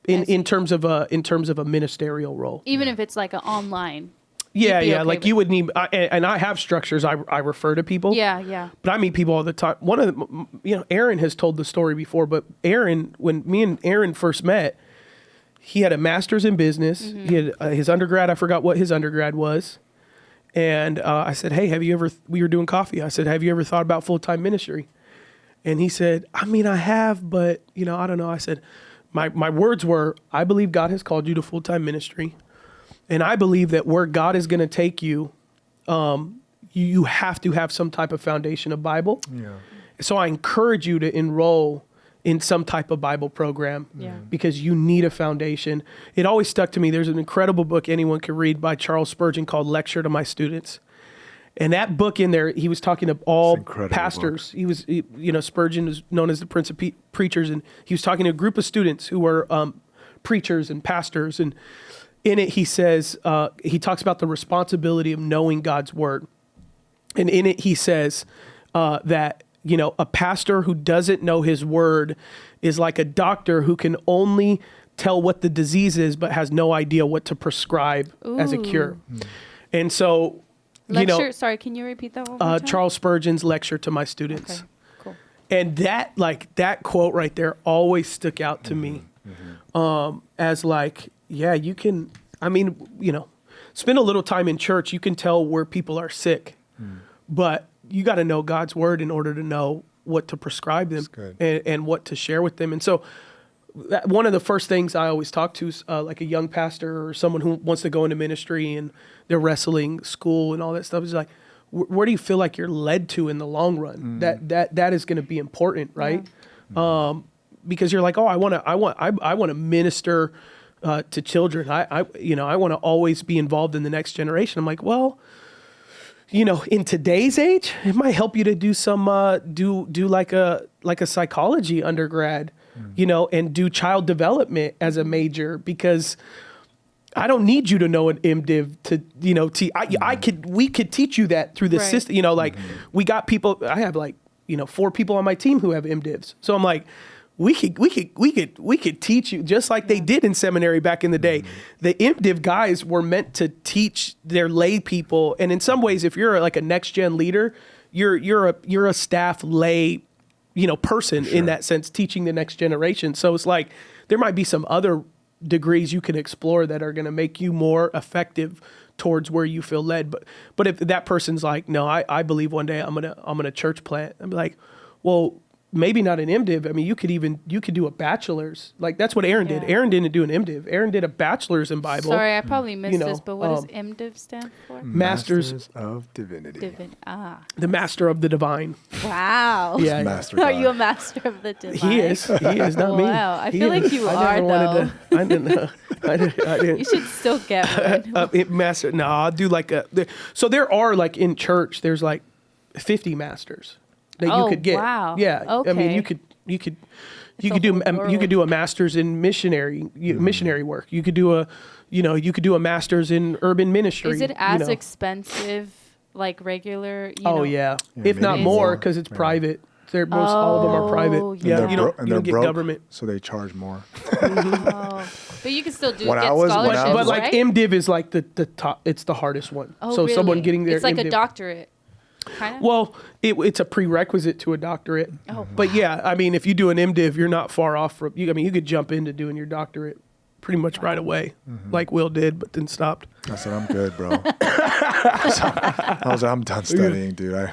S2: in terms of a ministerial role.
S3: Even if it's like an online.
S2: Yeah. Okay, like you would need, and I have structures I refer to people.
S3: Yeah.
S2: But I meet people all the time. One of them, Aaron has told the story before, but Aaron, when me and Aaron first met, he had a master's in business. Mm-hmm. He had his undergrad. I forgot what his undergrad was. And I said, hey, we were doing coffee. I said, have you ever thought about full-time ministry? And he said, I mean, I have, but I don't know. I said, my words were, I believe God has called you to full-time ministry. And I believe that where God is going to take you, you have to have some type of foundation of Bible. Yeah. So I encourage you to enroll in some type of Bible program because you need a foundation. It always stuck to me. There's an incredible book anyone can read by Charles Spurgeon called Lecture to My Students. And that book in there, he was talking to all pastors. Book. Spurgeon is known as the Prince of Preachers. And he was talking to a group of students who were preachers and pastors. And in it, he says, he talks about the responsibility of knowing God's word. And in it, he says that, a pastor who doesn't know his word is like a doctor who can only tell what the disease is, but has no idea what to prescribe as a cure. And so,
S3: Sorry, can you repeat that one more time?
S2: Charles Spurgeon's lecture to my students.
S3: Okay, cool.
S2: And that quote right there always stuck out to me as like, yeah, you can, spend a little time in church. You can tell where people are sick, but you got to know God's word in order to know what to prescribe them and what to share with them. And so one of the first things I always talk to is like a young pastor or someone who wants to go into ministry and they're wrestling school and all that stuff is like, where do you feel like you're led to in the long run? That is going to be important, right? Yeah. Because you're like, oh, I want to minister to children. I want to always be involved in the next generation. I'm like, well, in today's age, it might help you to do some do like a psychology undergrad, and do child development as a major, because I don't need you to know an MDiv to, we could teach you that through the system. We got people, I have 4 people on my team who have MDivs. So I'm like, we could teach you just like they did in seminary back in the day. The MDiv guys were meant to teach their lay people. And in some ways, if you're like a next gen leader, you're a staff lay, person in that sense, teaching the next generation. So it's like, there might be some other degrees you can explore that are going to make you more effective towards where you feel led. But if that person's like, no, I believe one day I'm gonna church plant, I'd be like, well, maybe not an MDiv. I mean, you could do a bachelor's. Like that's what Aaron did. Aaron didn't do an MDiv. Aaron did a bachelor's in Bible.
S3: Sorry, I probably missed this, but what does MDiv stand for?
S1: Masters of Divinity.
S2: The Master of the Divine.
S3: Wow.
S2: Yeah.
S1: Master
S3: Are you a Master of the Divine?
S2: He is not me.
S3: Wow. I feel like you are, though.
S2: I didn't.
S3: You should still get one.
S2: Master. No, I'll do so there are in church, there's 50 masters that you could get.
S3: Wow.
S2: Yeah.
S3: Okay.
S2: I mean, you could do a master's in missionary work. You could do a master's in urban ministry.
S3: Is it as expensive like regular?
S2: Yeah. If not more, because it's private. All of them are private. Yeah, you don't get
S1: broke,
S2: government,
S1: so they charge more.
S3: But you can still get
S1: scholarships.
S2: But
S3: right?
S2: MDiv is the top. It's the hardest one.
S3: Oh,
S2: so
S3: really?
S2: someone getting their
S3: it's like
S2: MDiv,
S3: a doctorate. Kind of?
S2: Well, it's a prerequisite to a doctorate. Oh, but yeah, I mean, if you do an MDiv, you're not far off from you. I mean, you could jump into doing your doctorate pretty much right away, like Will did, but then stopped.
S1: I said, I'm good, bro. I'm done studying, dude. I'm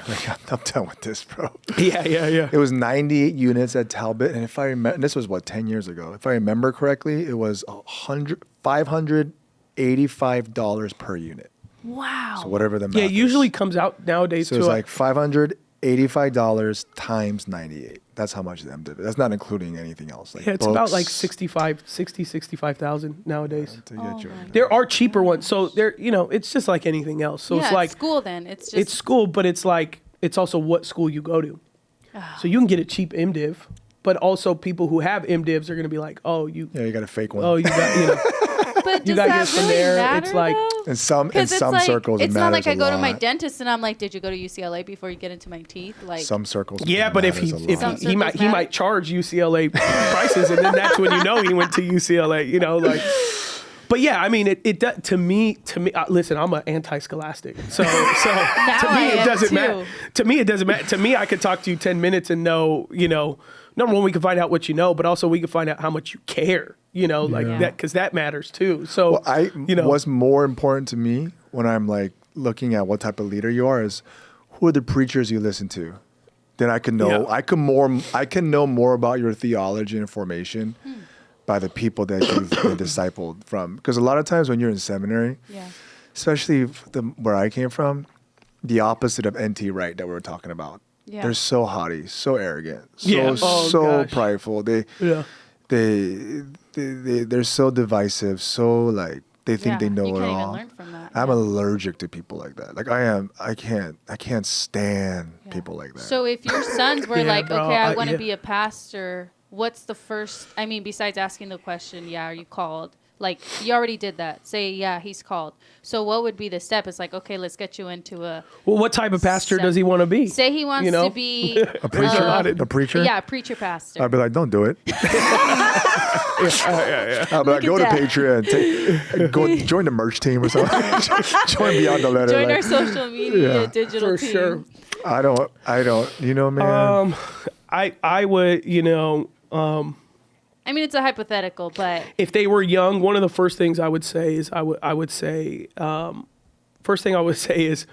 S1: done with this, bro.
S2: Yeah.
S1: It was 98 units at Talbot, and if I remember, this was 10 years ago. If I remember correctly, it was $585 per unit.
S3: Wow.
S1: So whatever the math
S2: it usually comes out nowadays.
S1: So it's like $585 times 98. That's how much them did. That's not including anything else.
S2: It's about 65,000 nowadays.
S1: To
S2: there are cheaper ones. So there, it's just like anything else. So it's like
S3: school then. It's
S2: school, but it's also what school you go to. So you can get a cheap MDiv, but also people who have MDivs are going to be like, oh, you
S1: got a fake one.
S2: Oh, you got,
S3: But
S2: you
S3: does
S2: got
S3: that
S2: from
S3: really
S2: there.
S3: matter,
S2: It's like
S3: though?
S1: in some circles,
S3: it's not like I go to
S1: lot.
S3: my dentist and I'm like, did you go to UCLA before you get into my teeth? Like
S1: some circles.
S2: Yeah, but if he might charge UCLA prices, and then that's when he went to UCLA. But yeah, I mean, it to me. Listen, I'm an anti-scholastic, so to me it doesn't matter. To me, it doesn't matter. To me, I could talk to you 10 minutes and know, number one, we can find out what you know, but also we can find out how much you care, that, because that matters too. So,
S1: what's more important to me when I'm looking at what type of leader you are is who are the preachers you listen to. Then I can know, I can know more about your theology and formation by the people that you've been discipled from. Because a lot of times when you're in seminary, especially where I came from, the opposite of N.T. Wright that we were talking about. Yeah. They're so haughty, so arrogant, so prideful. They're so divisive, so they think they know it all.
S3: Even learn from that.
S1: I'm allergic to people like that. I can't stand people like that.
S3: So if your sons were I want to be a pastor, what's the first, besides asking the question, are you called? Like, you already did that. Say, yeah, he's called. So what would be the step? It's like, okay, let's get you into a...
S2: Well, what type of pastor does he want to be?
S3: Say he wants to be...
S1: a preacher? A preacher?
S3: Yeah, a preacher pastor.
S1: I'd be like, don't do it. I'd be like, go to Patreon. Go join the merch team or something. Join Beyond the Letter.
S3: Join our social media digital team.
S2: Sure.
S1: I don't, you know, man.
S2: I would, you know...
S3: I mean, it's a hypothetical, but
S2: if they were young, one of the first things I would say is first thing I would say is,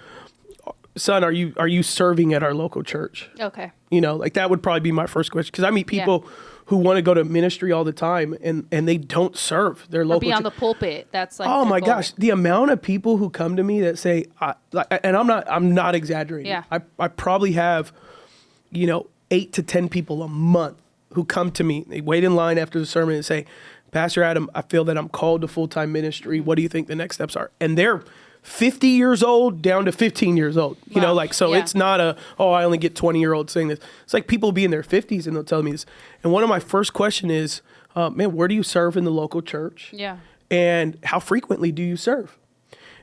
S2: son, are you serving at our local church?
S3: okay.
S2: You know, like that would probably be my first question, because I meet people who want to go to ministry all the time and they don't serve their local
S3: Be on the pulpit. That's like,
S2: oh my
S3: goal.
S2: gosh, the amount of people who come to me that say, and I'm not exaggerating.
S3: Yeah.
S2: I probably have, you know, 8 to 10 people a month who come to me. They wait in line after the sermon and say, Pastor Adam, I feel that I'm called to full-time ministry. What do you think the next steps are? And they're 50 years old down to 15 years old. You know, like, so it's not I only get 20-year-olds saying this. It's like people be in their 50s and they'll tell me this. And one of my first question is, man, where do you serve in the local church?
S3: Yeah.
S2: And how frequently do you serve?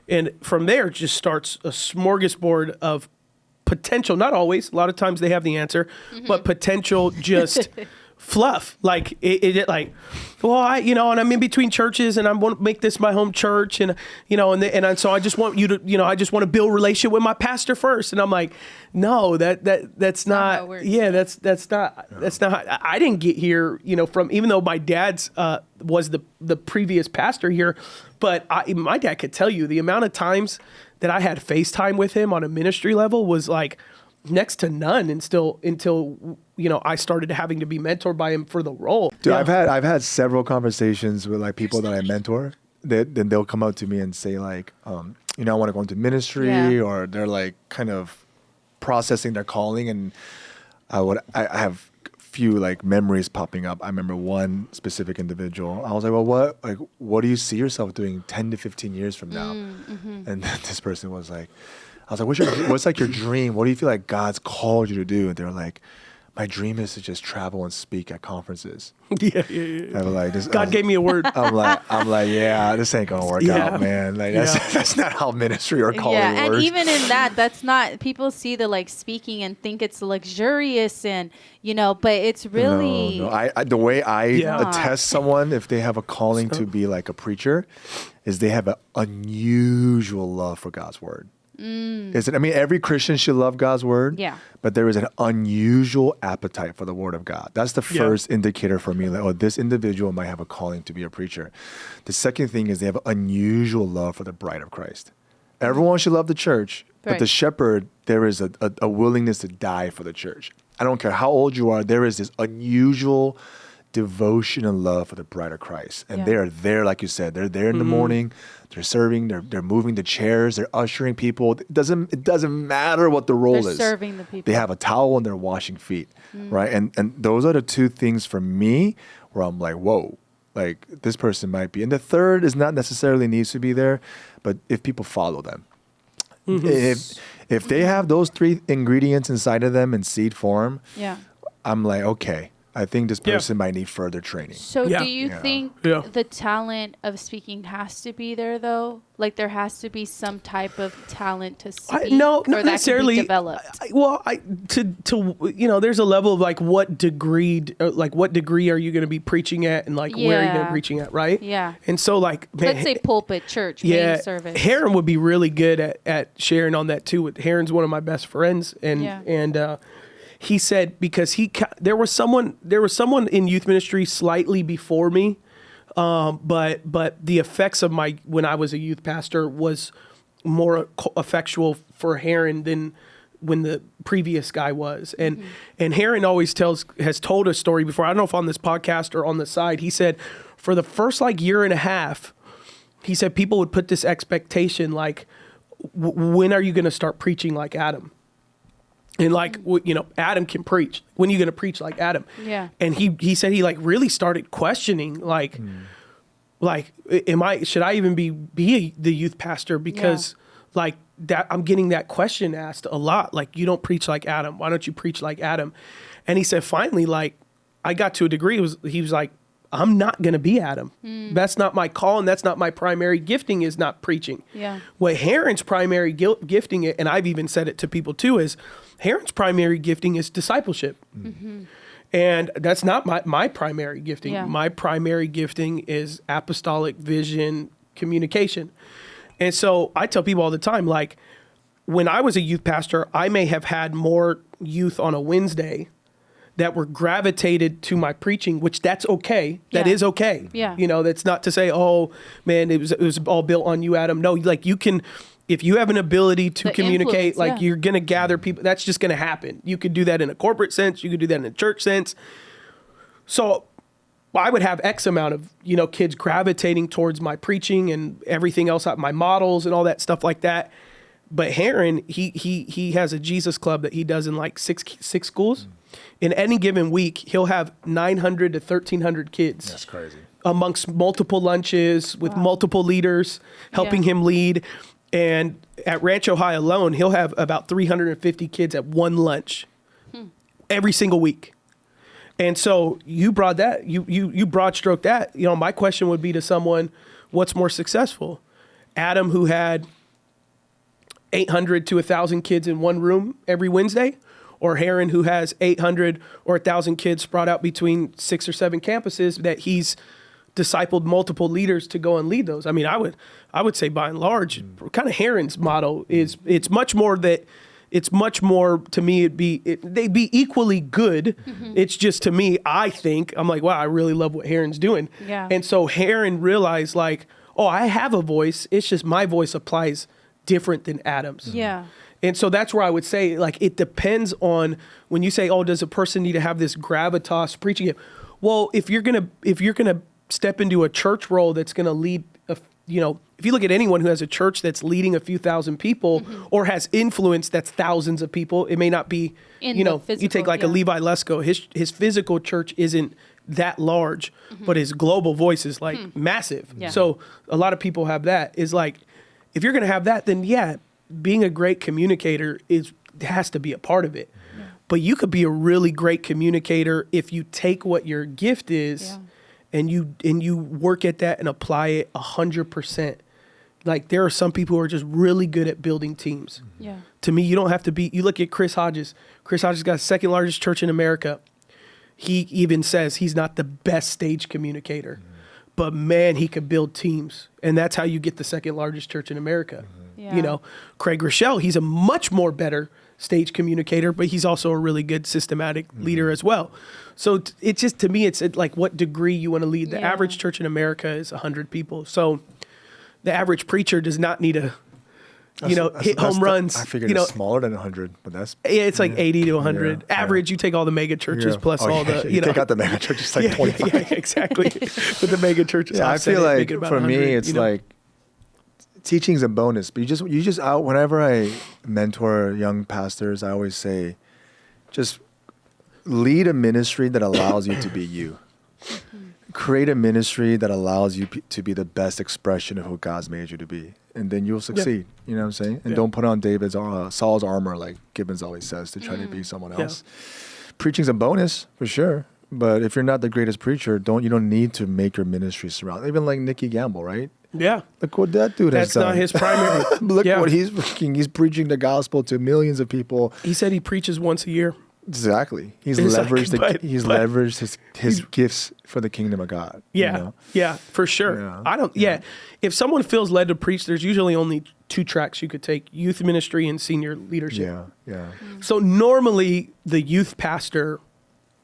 S2: And from there, it just starts a smorgasbord of potential, not always, a lot of times they have the answer, but potential just fluff. Like it like, well, and I'm in between churches and I want to make this my home church. And, so I just want you to, I just want to build a relationship with my pastor first. And I'm like, no, that's not,
S3: how it works.
S2: that's not, I didn't get here, from, even though my dad's, was the previous pastor here, but my dad could tell you the amount of times that I had FaceTime with him on a ministry level was like next to none, and until I started having to be mentored by him for the role.
S1: Dude, yeah. I've had several conversations with like people that I mentor. Then they'll come up to me and say like, I want to go into ministry, or they're like kind of processing their calling, and I have few like memories popping up. I remember one specific individual. I was like, well, what do you see yourself doing 10 to 15 years from now? And then this person was like, I was like, what's like your dream? What do you feel like God's called you to do? And they were like, my dream is to just travel and speak at conferences.
S2: Yeah.
S1: I'm like,
S2: God gave me a word.
S1: I'm like, yeah, this ain't gonna work out, man. Like that's not how ministry or calling works.
S3: And even in that's not, people see the like speaking and think it's luxurious and but it's really
S1: no. The way I attest someone if they have a calling to be like a preacher is they have an unusual love for God's word. Every Christian should love God's word. Yeah. But there is an unusual appetite for the word of God. That's the first indicator for me. Like, this individual might have a calling to be a preacher. The second thing is they have an unusual love for the bride of Christ. Everyone should love the church, but the shepherd, there is a willingness to die for the church. I don't care how old you are. There is this unusual devotion and love for the bride of Christ. And they are there, like you said, they're there in the morning, they're serving, they're moving the chairs, they're ushering people. It doesn't matter what the role is.
S3: They're serving the people.
S1: They have a towel and they're washing feet, right? And those are the two things for me where I'm like, whoa, like this person might be. And the third is not necessarily needs to be there, but if people follow them. If they have those three ingredients inside of them in seed form, I'm like, okay, I think this person might need further training.
S3: So do you think the talent of speaking has to be there, though? Like there has to be some type of talent to speak?
S2: No,
S3: or
S2: not necessarily.
S3: Can be developed?
S2: There's a level of like what degree are you going to be preaching at, and like where are you going to be preaching at, right? Yeah. And so like, man,
S3: let's say pulpit, church, main service.
S2: Heron would be really good at sharing on that too. Heron's one of my best friends, and he said, because there was someone in youth ministry slightly before me, but the effects of when I was a youth pastor was more effectual for Heron than when the previous guy was. And Heron always has told a story before. I don't know if on this podcast or on the side. He said for the first like year and a half, he said people would put this expectation like, when are you going to start preaching like Adam? And like, Adam can preach. When are you going to preach like Adam? Yeah. And he said he like really started questioning like should I even be the youth pastor? Because like that, I'm getting that question asked a lot. Like, you don't preach like Adam. Why don't you preach like Adam? And he said, finally, like I got to a degree, he was like, I'm not going to be Adam. That's not my call, and that's not my primary gifting, is not preaching.
S3: Yeah.
S2: What Heron's primary gifting, and I've even said it to people too, is Heron's primary gifting is discipleship. And that's not my primary gifting.
S3: Yeah.
S2: My primary gifting is apostolic vision communication. And so I tell people all the time, like, when I was a youth pastor, I may have had more youth on a Wednesday that were gravitated to my preaching, which that's okay. That is okay.
S3: Yeah.
S2: You know, that's not to say, oh man, it was all built on you, Adam. No, like, you can, if you have an ability to communicate, like, you're going to gather people, that's just going to happen. You could do that in a corporate sense. You could do that in a church sense. So I would have X amount of, you know, kids gravitating towards my preaching and everything else, my models and all that stuff like that. But Heron, he has a Jesus club that he does in like six schools. In any given week, he'll have 900 to 1,300 kids.
S1: That's crazy.
S2: Amongst multiple lunches with multiple leaders helping him lead. And at Rancho High alone, he'll have about 350 kids at one lunch every single week. And so you brought that, you broad stroke that. You know, my question would be to someone, what's more successful? Adam, who had 800 to 1,000 kids in one room every Wednesday, or Heron, who has 800 or 1,000 kids spread out between 6 or 7 campuses that he's discipled multiple leaders to go and lead those. I mean, I would say by and large, kind of Heron's model is, it's much more to me, they'd be equally good. It's just, to me, I think, I'm like, wow, I really love what Heron's doing.
S3: Yeah.
S2: And so Heron realized, like, oh, I have a voice. It's just my voice applies different than Adam's.
S3: Yeah.
S2: And so that's where I would say, like, it depends on, when you say, oh, does a person need to have this gravitas preaching it? Well, if you're gonna step into a church role that's gonna lead, if you look at anyone who has a church that's leading a few thousand people or has influence that's thousands of people, it may not be, you take like a Levi Lesko, his physical church isn't that large, but his global voice is like massive.
S3: Yeah.
S2: So a lot of people have that. Is like, if you're gonna have that, then being a great communicator has to be a part of it. Yeah. But you could be a really great communicator if you take what your gift is and you work at that and apply it 100%. Like, there are some people who are just really good at building teams.
S3: Yeah.
S2: To me, you don't have to be, you look at Chris Hodges. Chris Hodges got the second largest church in America. He even says he's not the best stage communicator, but man, he could build teams. And that's how you get the second largest church in America.
S3: Yeah.
S2: You know, Craig Rochelle, he's a much more better stage communicator, but he's also a really good systematic leader as well. So it's just, to me, it's like what degree you want to lead. The average church in America is 100 people. So the average preacher does not need to, hit home runs.
S1: I figured it's smaller than 100, but that's...
S2: Yeah, it's like 80 to 100. Average, you take all the mega churches plus all the...
S1: You take out the mega churches, like 25.
S2: Yeah, exactly. But the mega churches...
S1: I feel like, for me, it's like, teaching's a bonus, but you just out. Whenever I mentor young pastors, I always say, just lead a ministry that allows you to be you. Create a ministry that allows you to be the best expression of who God's made you to be, and then you'll succeed. You know what I'm saying? And don't put on Saul's armor, like Gibbons always says, to try to be someone else. Preaching's a bonus for sure, but if you're not the greatest preacher, you don't need to make your ministry surround. Even like Nicky Gamble, right?
S2: Yeah.
S1: Look what that dude has done.
S2: That's not his primary.
S1: Look what he's preaching the gospel to millions of people.
S2: He said he preaches once a year.
S1: Exactly. He's leveraged his gifts for the kingdom of God.
S2: Yeah.
S1: You know?
S2: Yeah, for sure. Yeah. If someone feels led to preach, there's usually only 2 tracks you could take: youth ministry and senior leadership.
S1: Yeah.
S2: So normally the youth pastor,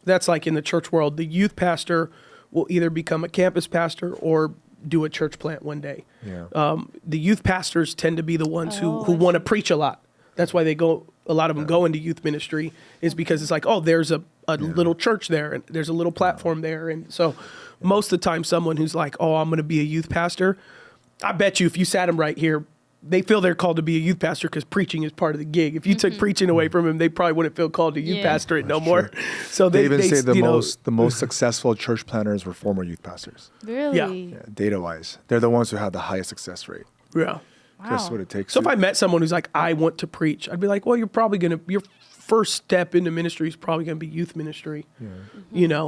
S2: that's like in the church world, the youth pastor will either become a campus pastor or do a church plant one day.
S1: Yeah.
S2: The youth pastors tend to be the ones who want to preach a lot. That's why a lot of them go into youth ministry, is because it's like, oh, there's a little church there and there's a little platform there. And so most of the time, someone who's like, oh, I'm going to be a youth pastor, I bet you if you sat them right here, they feel they're called to be a youth pastor because preaching is part of the gig. If you took preaching away from them, they probably wouldn't feel called to youth pastor it no more. So
S1: they even say the most successful church planners were former youth pastors.
S3: Really?
S2: Yeah.
S1: Data wise, they're the ones who have the highest success rate.
S2: Yeah.
S1: Just what it takes.
S2: So if I met someone who's like, I want to preach, I'd be like, well, your first step into ministry is probably going to be youth ministry. Yeah.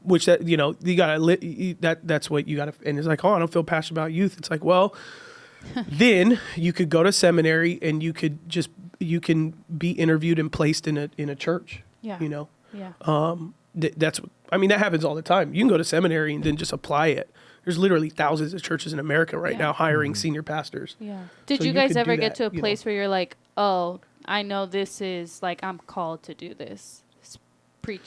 S2: which that, you know, you gotta that's what you gotta, and it's like, oh, I don't feel passionate about youth. It's like, well, then you could go to seminary and you can be interviewed and placed in a church.
S3: Yeah.
S2: You know.
S3: Yeah.
S2: That's, I mean, that happens all the time. You can go to seminary and then just apply it. There's literally thousands of churches in America right now hiring senior pastors.
S3: Yeah. Did
S2: So
S3: you guys ever
S2: do
S3: get
S2: that,
S3: to a
S2: you
S3: place
S2: know.
S3: where you're like, oh, I know this is like, I'm called to do this?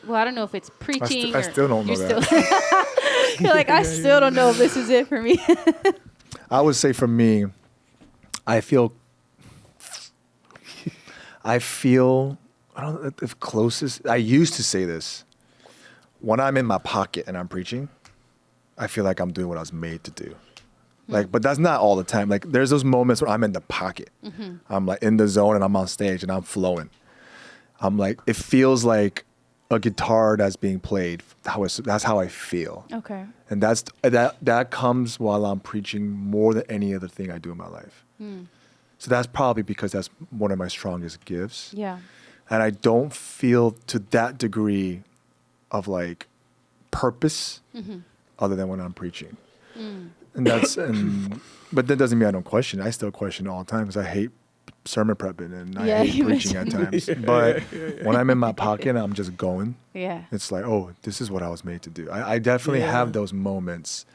S3: Well, I don't know if it's preaching.
S1: I still don't know that.
S3: You're like, I still don't know if this is it for me.
S1: I would say for me, I feel, I don't know if closest, I used to say this. When I'm in my pocket and I'm preaching, I feel like I'm doing what I was made to do. Like, but that's not all the time. Like, there's those moments where I'm in the pocket. I'm like in the zone and I'm on stage and I'm flowing. I'm like, it feels like a guitar that's being played. That's how I feel.
S3: Okay.
S1: And that comes while I'm preaching more than any other thing I do in my life. So that's probably because that's one of my strongest gifts.
S3: Yeah.
S1: And I don't feel to that degree of like purpose other than when I'm preaching. And but that doesn't mean I don't question. I still question all the time because I hate sermon prepping and I hate preaching at times. But when I'm in my pocket, I'm just going. Yeah. It's like, oh, this is what I was made to do. I definitely have those moments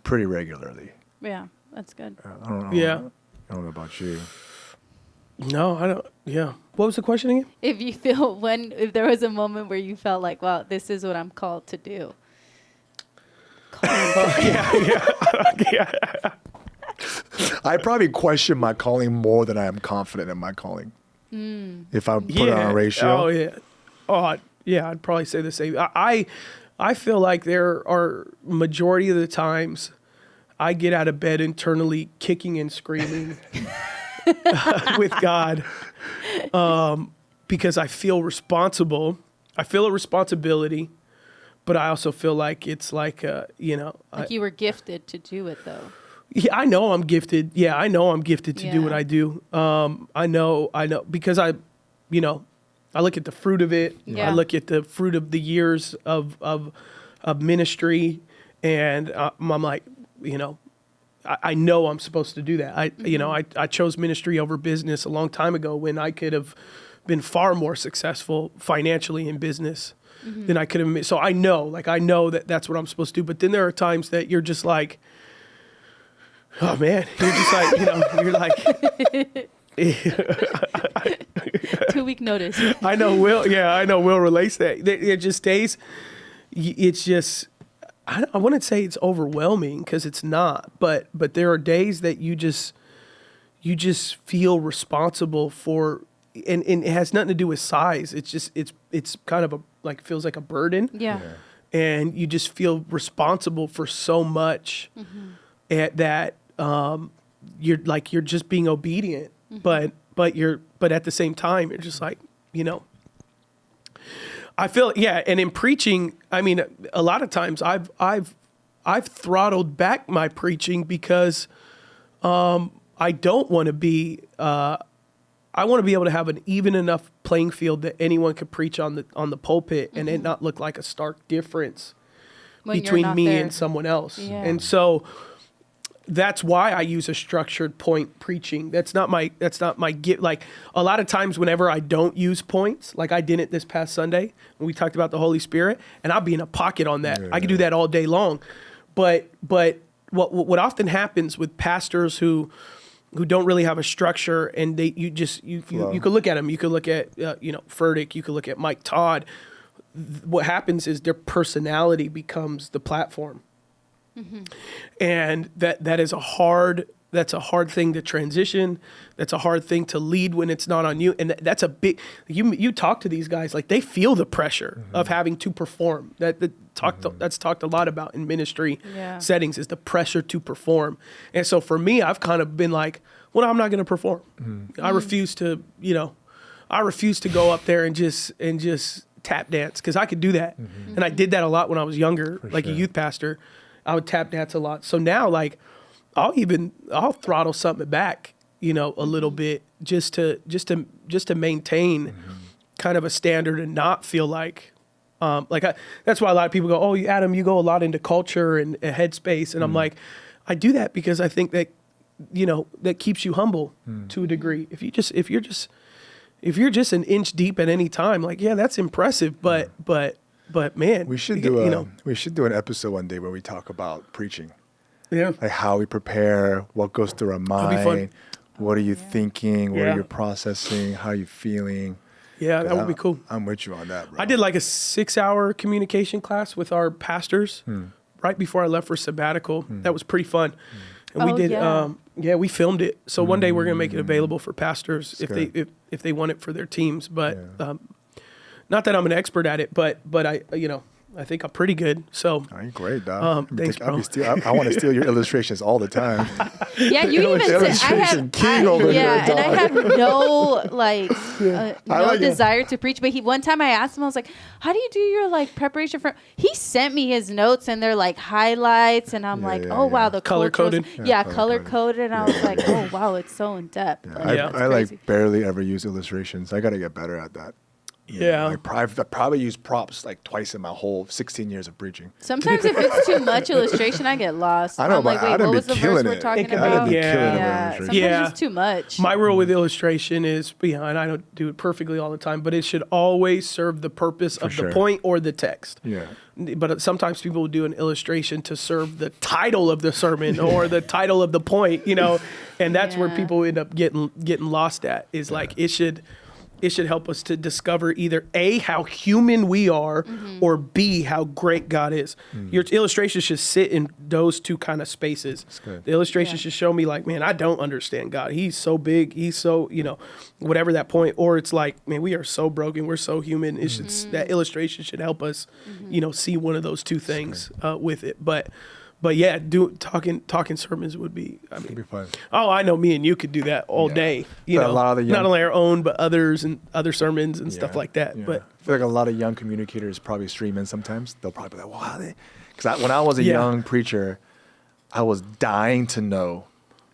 S1: pretty regularly.
S3: Yeah, that's good.
S1: I don't know.
S2: Yeah.
S1: I don't know about you.
S2: No, I don't. Yeah. What was the question again?
S3: If you feel if there was a moment where you felt like, wow, this is what I'm called to do.
S2: Yeah.
S1: I probably question my calling more than I am confident in my calling. If I put it on a ratio.
S2: Oh yeah. Oh yeah. I'd probably say the same. I feel like there are majority of the times I get out of bed internally kicking and screaming with God because I feel responsible. I feel a responsibility, but I also feel like it's like you know.
S3: Like you were gifted to do it though.
S2: Yeah, I know I'm gifted. Yeah, I know I'm gifted to do what I do. I know because I look at the fruit of it.
S3: Yeah.
S2: I look at the fruit of the years of ministry, and I'm like, I know I'm supposed to do that. I chose ministry over business a long time ago when I could have been far more successful financially in business than I could have been. So I know that that's what I'm supposed to do. But then there are times that you're just like, oh man, you're just like, you're like.
S3: 2 week notice.
S2: I know Will relates that. It just stays. It's just, I wouldn't say it's overwhelming because it's not, but there are days that you just feel responsible for, and it has nothing to do with size. It's just, it's kind of feels like a burden.
S3: Yeah.
S2: And you just feel responsible for so much that you're just being obedient, but at the same time, you're just like, I feel, and in preaching, I mean, a lot of times I've throttled back my preaching because I don't want to be, I want to be able to have an even enough playing field that anyone could preach on the pulpit and it not look like a stark difference between me and someone else. Yeah. And so that's why I use a structured point preaching. That's not my gift. Like a lot of times whenever I don't use points, like I didn't this past Sunday when we talked about the Holy Spirit, and I'll be in a pocket on that. Yeah. I can do that all day long. But what often happens with pastors who don't really have a structure and you could look at them, you could look at Furtick, you could look at Mike Todd. What happens is their personality becomes the platform. And that's a hard thing to transition. That's a hard thing to lead when it's not on you. And that's a big, you talk to these guys, like they feel the pressure of having to perform. That's talked a lot about in ministry settings is the pressure to perform. And so for me, I've kind of been like, well, I'm not going to perform. I refuse to go up there and just tap dance because I could do that. And I did that a lot when I was younger, a youth pastor. I would tap dance a lot. So now, like, I'll throttle something back, a little bit just to maintain kind of a standard and not feel like That's why a lot of people go, oh, Adam, you go a lot into culture and headspace. And I'm like, I do that because I think that, that keeps you humble to a degree. If you're just an inch deep at any time, like, yeah, that's impressive. But man,
S1: we should do an episode one day where we talk about preaching.
S2: Yeah.
S1: Like how we prepare, what goes through our mind, what are you thinking, what are you processing, how are you feeling.
S2: Yeah, that would be cool.
S1: I'm with you on that, bro.
S2: I did like a 6-hour communication class with our pastors right before I left for sabbatical. That was pretty fun. And we did, we filmed it. So one day we're going to make it available for pastors if they want it for their teams. But not that I'm an expert at it, but I think I'm pretty good. So
S1: you're great, dog.
S2: Thanks, bro.
S1: I want to steal your illustrations all the time.
S3: Yeah, you even
S1: illustration king over here, dog.
S3: And I have no desire to preach. But one time I asked him, I was like, "How do you do your preparation for?" He sent me his notes and they're like highlights, and I'm wow, the
S2: color coded.
S3: Color coded, and I was like, oh wow, it's so in depth.
S1: I barely ever use illustrations. I got to get better at that.
S2: Yeah.
S1: I probably use props twice in my whole 16 years of preaching.
S3: Sometimes if it's too much illustration, I get lost.
S1: I know,
S3: I'm like, wait, what was the verse we're talking about? Sometimes it's too much.
S2: My rule with illustration is, I don't do it perfectly all the time, but it should always serve the purpose of the point or the text. Yeah. But sometimes people will do an illustration to serve the title of the sermon or the title of the point, and that's where people end up getting lost at, is it should help us to discover either A, how human we are, or B, how great God is. Your illustration should sit in those two kind of spaces. The illustration should show me man, I don't understand God. He's so big. He's so, whatever that point. Or it's man, we are so broken. We're so human. It should, that illustration should help us, see one of those two things with it. But yeah, talking sermons would be. It'd
S1: be fun.
S2: Oh, I know. Me and you could do that all day. A lot of not only our own, but others and other sermons and stuff like that. Yeah. But
S1: I feel like a lot of young communicators probably stream in sometimes. They'll probably be like, "Wow," because when I was a young preacher, I was dying to know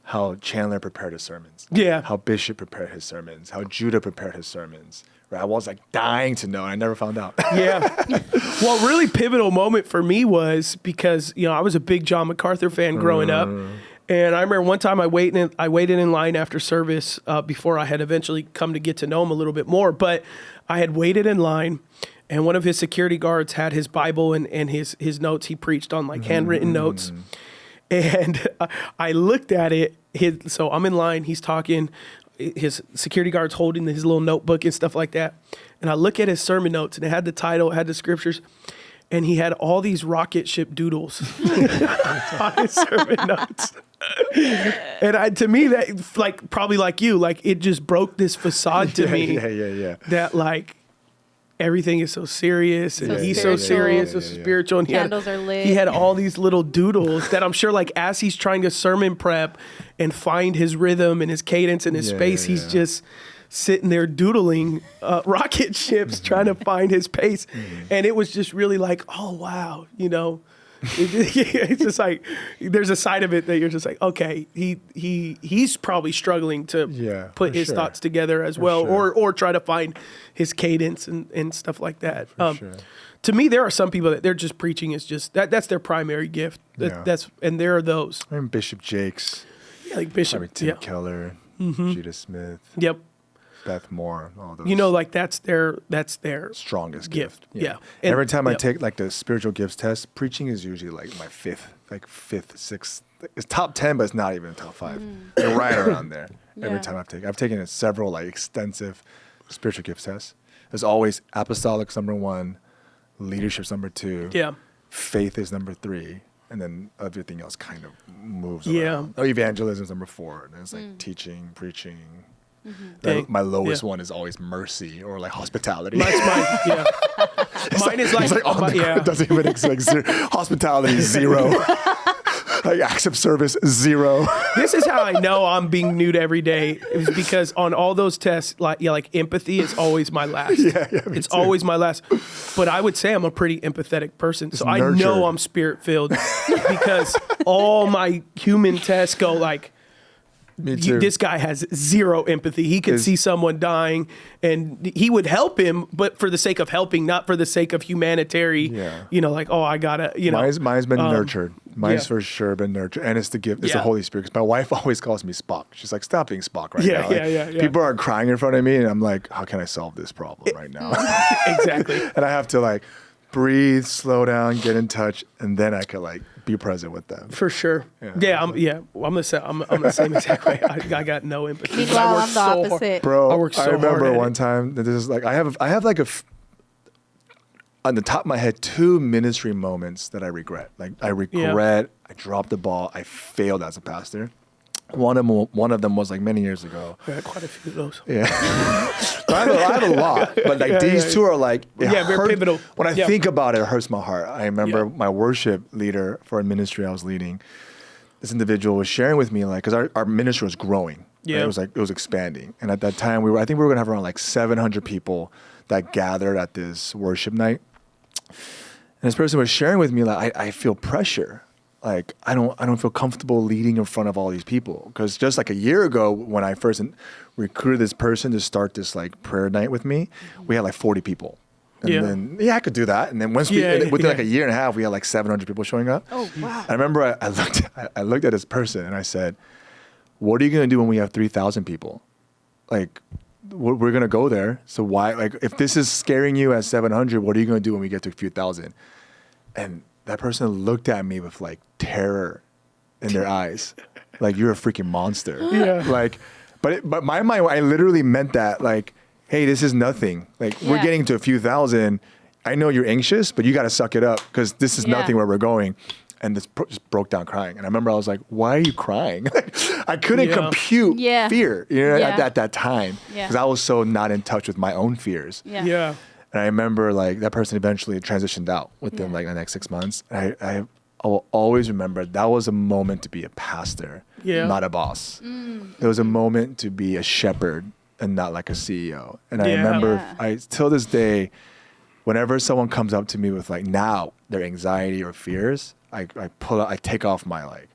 S1: how Chandler prepared his sermons.
S2: Yeah.
S1: How Bishop prepared his sermons. How Judah prepared his sermons. I was dying to know. I never found out.
S2: Yeah. Well, really pivotal moment for me was because, I was a big John MacArthur fan growing up. And I remember one time I waited in line after service before I had eventually come to get to know him a little bit more. But I had waited in line, and one of his security guards had his Bible and his notes. He preached on handwritten notes. And I looked at it. So I'm in line. He's talking. His security guard's holding his little notebook and stuff like that. And I look at his sermon notes, and it had the title, it had the scriptures, and he had all these rocket ship doodles on his sermon notes. And to me, that probably like you, it just broke this facade to me. That everything is so serious, and he's so serious, so spiritual. And
S3: candles are lit.
S2: He had all these little doodles that I'm sure, as he's trying to sermon prep and find his rhythm and his cadence and his space, he's just sitting there doodling rocket ships, trying to find his pace. And it was just really oh wow, it's just there's a side of it that you're just okay, he's probably struggling to put his thoughts together as well, or try to find his cadence and stuff like that. To me, there are some people that they're just preaching is just that's their primary gift. And there are those.
S1: I'm Bishop Jakes.
S2: Yeah, like Bishop
S1: Tim Keller, Judah Smith.
S2: Yep.
S1: Beth Moore, all those.
S2: That's their
S1: strongest
S2: gift. Yeah.
S1: And every time I take the spiritual gifts test, preaching is usually my fifth, sixth. It's top 10, but it's not even top 5. They're right around there. Every time I've taken several extensive spiritual gifts tests. There's always apostolics number 1, leadership's number 2. Yeah. Faith is number 3. And then everything else kind of moves around. Oh, evangelism is number 4. And there's teaching, preaching. My lowest one is always mercy or hospitality. Mine is it doesn't even exist. Hospitality 0. Acts of service 0.
S2: This is how I know I'm being nude every day, is because on all those tests, empathy is always my last. It's always my last. But I would say I'm a pretty empathetic person, so I know I'm spirit filled because all my human tests go
S1: Me too.
S2: This guy has zero empathy. He could see someone dying and he would help him, but for the sake of helping, not for the sake of humanitarian, like, oh, I gotta,
S1: Mine's been nurtured. Mine's for sure been nurtured. And it's the gift. It's the Holy Spirit. 'Cause my wife always calls me Spock. She's like, stop being Spock right now. Like, people are crying in front of me and I'm like, how can I solve this problem right now?
S2: Exactly.
S1: And I have to like breathe, slow down, get in touch, and then I could like be present with them.
S2: For sure. I'm the same exact way. I got no empathy.
S3: Meanwhile, I'm the opposite.
S1: Bro,
S2: I work so hard
S1: remember
S2: at
S1: one time that this is like I have like on the top of my head 2 ministry moments that I regret. Like I regret I dropped the ball. I failed as a pastor. One of them was like many years ago.
S2: I had quite a few of those.
S1: Yeah. I have a lot, but like these 2 are like
S2: very pivotal.
S1: When I think about it, it hurts my heart. I remember my worship leader for a ministry I was leading. This individual was sharing with me like because our ministry was growing.
S2: Yeah.
S1: Right? It was expanding, and at that time I think we were gonna have around like 700 people that gathered at this worship night. And this person was sharing with me like I feel pressure. Like I don't feel comfortable leading in front of all these people because just like a year ago when I first recruited this person to start this like prayer night with me, we had like 40 people. And then I could do that. And then within like a year and a half, we had like 700 people showing up.
S3: Oh wow!
S1: I remember I looked at this person and I said, "What are you gonna do when we have 3,000 people? Like we're gonna go there. So why like if this is scaring you at 700, what are you gonna do when we get to a few thousand?" And that person looked at me with like terror in their eyes, like you're a freaking monster.
S2: Yeah.
S1: Like, but my mind, I literally meant that like, hey, this is nothing. Like we're getting to a few thousand. I know you're anxious, but you got to suck it up because this is nothing where we're going. And this just broke down crying. And I remember I was like, why are you crying? I couldn't compute fear, at that time because I was so not in touch with my own fears.
S2: Yeah.
S1: And I remember like that person eventually transitioned out within like the next 6 months. And I will always remember that was a moment to be a pastor, not a boss. It was a moment to be a shepherd and not like a CEO. And I remember till this day, whenever someone comes up to me with like now their anxiety or fears, I take off my like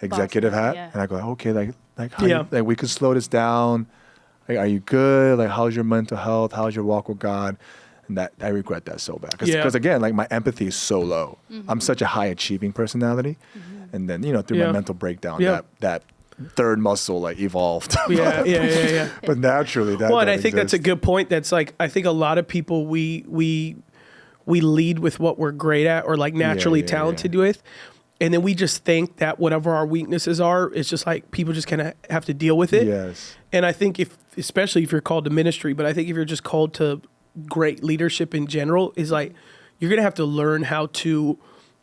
S1: executive hat and I go, okay, like how like we could slow this down. Like, are you good? Like, how's your mental health? How's your walk with God? And that I regret that so bad because again, like my empathy is so low. I'm such a high achieving personality, and then through my mental breakdown, that third muscle like evolved. But naturally, that.
S2: Well, and I think that's a good point. That's like I think a lot of people we lead with what we're great at or like naturally talented with. And then we just think that whatever our weaknesses are, it's just like people just kind of have to deal with it.
S1: Yes.
S2: And I think especially if you're called to ministry, but I think if you're just called to great leadership in general, is like you're going to have to learn how to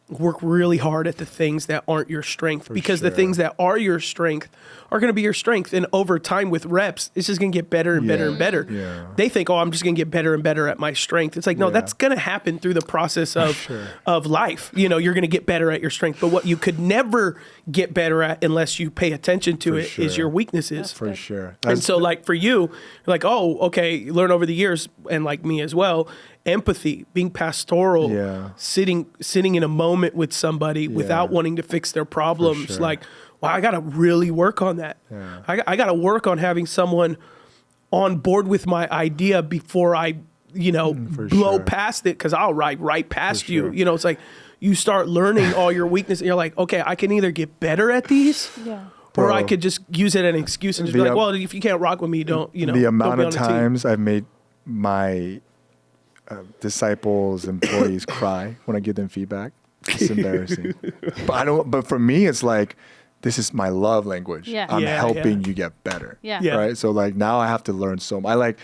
S2: work really hard at the things that aren't your strength because the things that are your strength are going to be your strength. And over time with reps, it's just going to get better and better and better.
S1: Yeah.
S2: They think, oh, I'm just going to get better and better at my strength. It's like, no, that's going to happen through the process of life. You're going to get better at your strength. But what you could never get better at unless you pay attention to is your weaknesses.
S1: For sure.
S2: And so like for you, like, oh, okay, you learn over the years and like me as well, empathy, being pastoral, sitting in a moment with somebody without wanting to fix their problems. Like, wow, I got to really work on that. Yeah. I got to work on having someone on board with my idea before I, blow past it because I'll ride right past you. It's like you start learning all your weaknesses and you're like, okay, I can either get better at these or I could just use it as an excuse and just be like, well, if you can't rock with me, don't.
S1: The amount of times I've made my disciples, employees cry when I give them feedback. It's embarrassing. But for me, it's like, this is my love language. Yeah. I'm helping you get better. Yeah. Right. So like now I have to learn so much.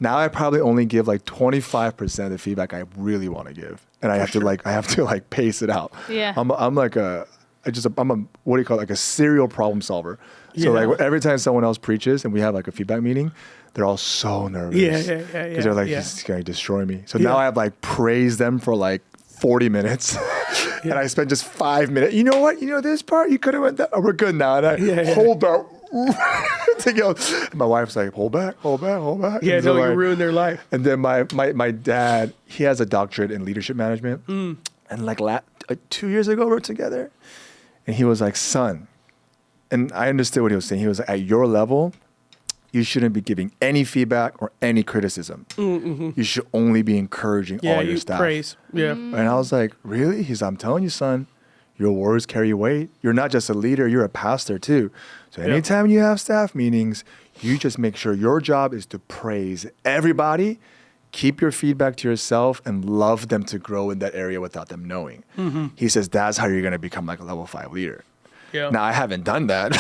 S1: Now I probably only give like 25% of the feedback I really want to give. And I have to pace it out. Yeah. I'm what do you call it? Like a serial problem solver. So like every time someone else preaches and we have like a feedback meeting, they're all so nervous. Because they're like, he's going to destroy me. So now I have like praised them for like 40 minutes. And I spent just 5 minutes. You know what? This part, you could have went that. Oh, we're good now. And I hold back. My wife's like, hold back.
S2: Yeah, so you ruined their life.
S1: And then my dad, he has a doctorate in leadership management. And like 2 years ago, we were together. And he was like, son, and I understood what he was saying. He was like, at your level, you shouldn't be giving any feedback or any criticism. Mm-hmm. You should only be encouraging all your staff.
S2: Praise. Yeah.
S1: And I was like, really? He's, I'm telling you, son, your words carry weight. You're not just a leader, you're a pastor too. So anytime you have staff meetings, you just make sure your job is to praise everybody, keep your feedback to yourself, and love them to grow in that area without them knowing. Mm-hmm. He says that's how you're going to become like a level 5 leader. Yeah. Now, I haven't done that.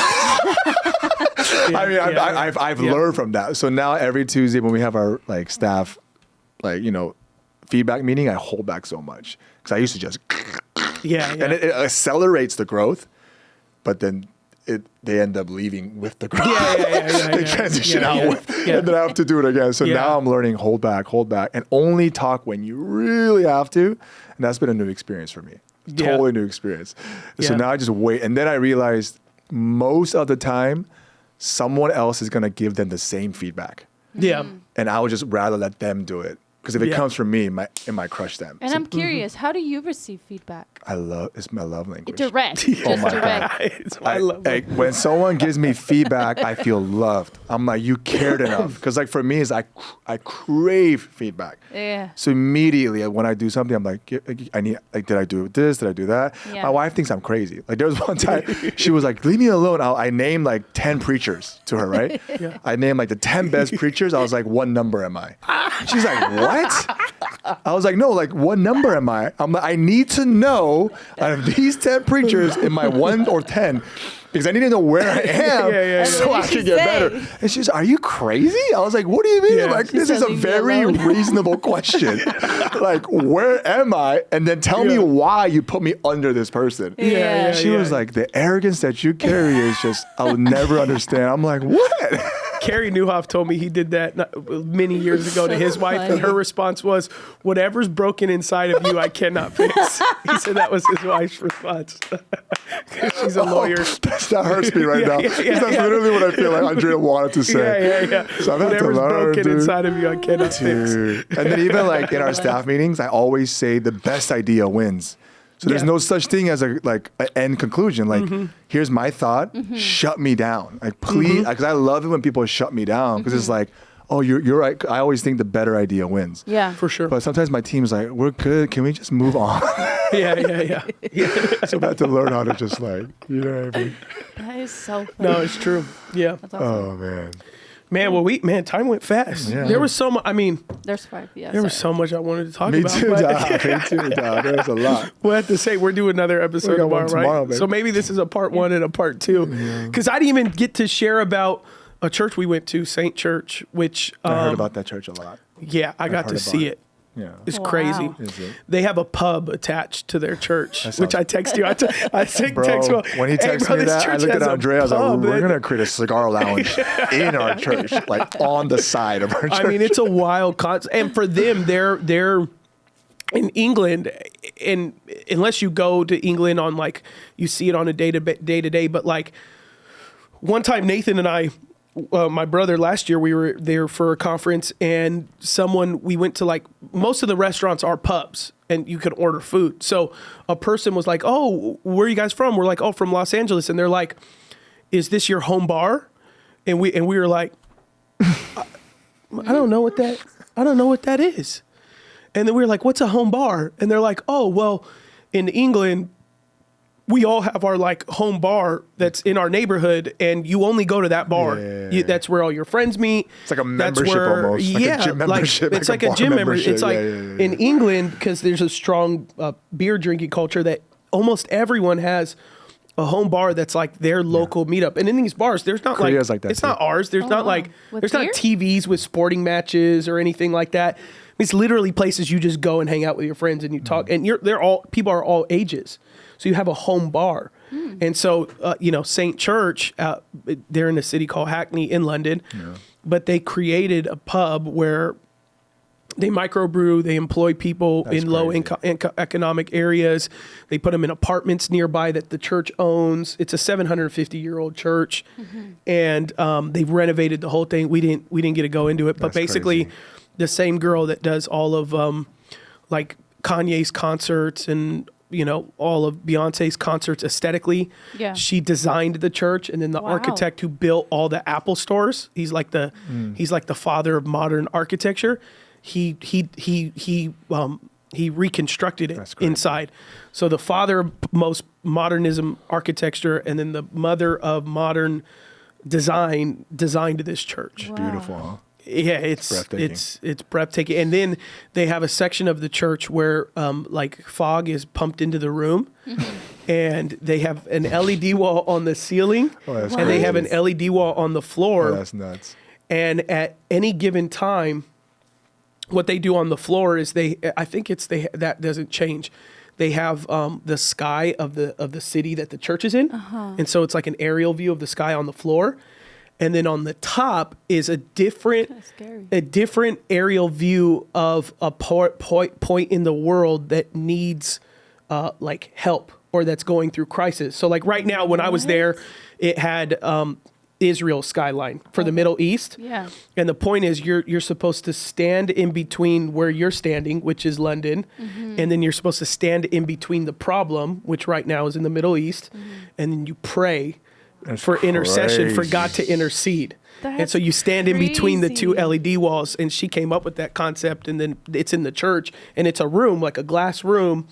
S1: I've learned from that. So now every Tuesday when we have our like staff, like, you know, feedback meeting, I hold back so much because I used to just, and it accelerates the growth, but then they end up leaving with the growth. They transition out with, and then I have to do it again. So now I'm learning hold back, and only talk when you really have to. And that's been a new experience for me. Totally new experience. So now I just wait. And then I realized most of the time, someone else is going to give them the same feedback. Yeah. And I would just rather let them do it. Because if it comes from me, it might crush them.
S3: And I'm curious, how do you receive feedback?
S1: It's my love language.
S3: Direct.
S1: Oh my God. When someone gives me feedback, I feel loved. I'm like, you cared enough. Because like for me, I crave feedback. Yeah. So immediately when I do something, I'm like, did I do this? Did I do that? Yeah. My wife thinks I'm crazy. Like there was one time she was like, leave me alone. I named like 10 preachers to her, right? I named like the 10 best preachers. I was like, what number am I? She's like, what? I was like, no, like what number am I? I'm like, I need to know out of these 10 preachers, am I 1 or 10? Because I need to know where I am so I can get better. And she's, are you crazy? I was like, what do you mean? Like, this is a very reasonable question. Like, where am I? And then tell me why you put me under this person. She was like, the arrogance that you carry is just, I would never understand. I'm like, what?
S2: Carrie Newhoff told me he did that many years ago to his wife, and her response was, whatever's broken inside of you, I cannot fix. He said that was his wife's response. She's a lawyer.
S1: That hurts me right now. That's literally what I feel like Andrea wanted to say. So I've
S2: whatever's broken inside of you, I cannot fix.
S1: And then even like in our staff meetings, I always say the best idea wins. So there's no such thing as an end conclusion. Like, here's my thought, shut me down. Like, please, because I love it when people shut me down because it's like, oh, you're right. I always think the better idea wins. Yeah, for sure. But sometimes my team's like, we're good. Can we just move on? So I had to learn how to just like, you know what I mean?
S3: That is so funny.
S2: No, it's true. Yeah.
S3: That's awesome.
S1: Oh, man.
S2: Man, well, time went fast. Yeah. There was so much. I mean,
S3: there's 5. Yeah,
S2: there was so much I wanted to talk about.
S1: Me too, Dad. There's a lot.
S2: We'll have to say we're doing another episode tomorrow, right? So maybe this is a part 1 and a part 2. Because I didn't even get to share about a church we went to, St. Church, which
S1: I heard about that church a lot.
S2: Yeah, I got to see it. Yeah, it's crazy. They have a pub attached to their church, which I text you. I text you.
S1: When he texted me that, I looked at Andrea. I was like, we're going to create a cigar lounge in our church, like on the side of our church.
S2: I mean, it's a wild concept. And for them, they're in England, and unless you go to England on like, you see it on a day to day, but like one time Nathan and I, my brother, last year we were there for a conference, and we went to like, most of the restaurants are pubs and you can order food. So a person was like, oh, where are you guys from? We're like, oh, from Los Angeles. And they're like, is this your home bar? And we were like, I don't know what that is. And then we were like, what's a home bar? And they're like, oh, well, in England, we all have our like home bar that's in our neighborhood, and you only go to that bar. That's where all your friends meet.
S1: It's like a membership almost. Like a gym membership.
S2: It's like a gym membership. It's like in England, because there's a strong beer drinking culture, that almost everyone has a home bar that's like their local meetup. And in these bars, there's not
S1: Korea's like that
S2: it's
S1: too.
S2: not ours. There's not like, there's not TVs with sporting matches or anything like that. It's literally places you just go and hang out with your friends and you talk, and people are all ages. So you have a home bar. And so, St. Church, they're in a city called Hackney in London, but they created a pub where they microbrew, they employ people in low income economic areas. They put them in apartments nearby that the church owns. It's a 750-year-old church, and they've renovated the whole thing. We didn't get to go into it, but basically the same girl that does all of like Kanye's concerts and all of Beyonce's concerts aesthetically.
S3: Yeah.
S2: She designed the church, and then the architect who built all the Apple stores, he's like the father of modern architecture. He reconstructed it inside. So the father of most modernism architecture, and then the mother of modern design designed this church.
S3: Wow.
S1: Beautiful, huh?
S2: Yeah, it's breathtaking. And then they have a section of the church where like fog is pumped into the room, and they have an LED wall on the ceiling, and they have an LED wall on the floor.
S1: Oh, that's nuts.
S2: And at any given time, what they do on the floor is that doesn't change. They have the sky of the city that the church is in, and so it's like an aerial view of the sky on the floor. And then on the top is a different aerial view of a point in the world that needs like help, or that's going through crisis. So like right now, when I was there, it had Israel skyline for the Middle East.
S3: Yeah.
S2: And the point is you're supposed to stand in between where you're standing, which is London, and then you're supposed to stand in between the problem, which right now is in the Middle East, and then you pray for intercession, for God to intercede. And so you stand in between the two LED walls, and she came up with that concept, and then it's in the church, and it's a room, like a glass room,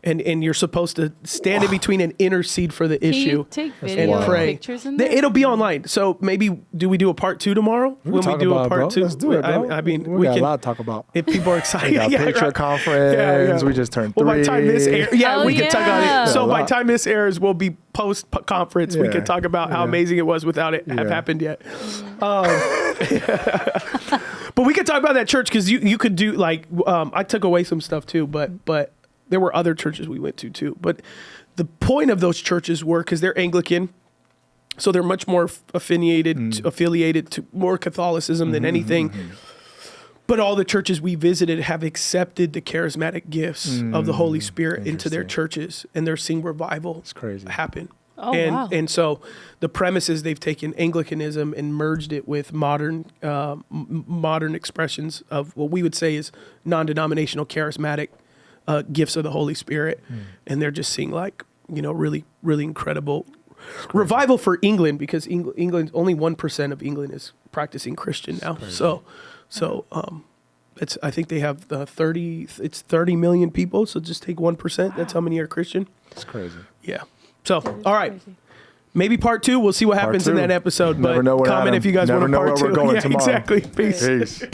S2: and you're supposed to stand in between and intercede for the issue.
S3: Can you take video
S2: and pray.
S3: Pictures in there?
S2: It'll be online. So maybe do we do a part 2 tomorrow?
S1: When we do a part 2, let's do it, bro.
S2: I mean,
S1: we got
S2: can,
S1: a lot to talk about.
S2: If people are excited,
S1: We got picture conference. We just turned 3.
S2: Well, by the time this airs, we can talk about it. So by the time this airs, we'll be post conference. We can talk about how amazing it was without it have happened yet. But we could talk about that church, because you could do like I took away some stuff too, but there were other churches we went to too. But the point of those churches were, because they're Anglican, so they're much more affiliated to more Catholicism than anything. But all the churches we visited have accepted the charismatic gifts of the Holy Spirit into their churches, and they're seeing revival happen.
S3: Oh,
S2: And so the premise is they've taken Anglicanism and merged it with modern expressions of what we would say is non-denominational charismatic gifts of the Holy Spirit. And they're just seeing like, really, really incredible revival for England, because England, only 1% of England is practicing Christian now. So I think they have 30 million people. So just take 1%. That's how many are Christian.
S1: It's crazy.
S2: Yeah. So, all right. Maybe part 2. We'll see what happens in that episode. But comment if you guys want a part 2.
S1: Never know where we're going tomorrow.
S2: Exactly. Peace.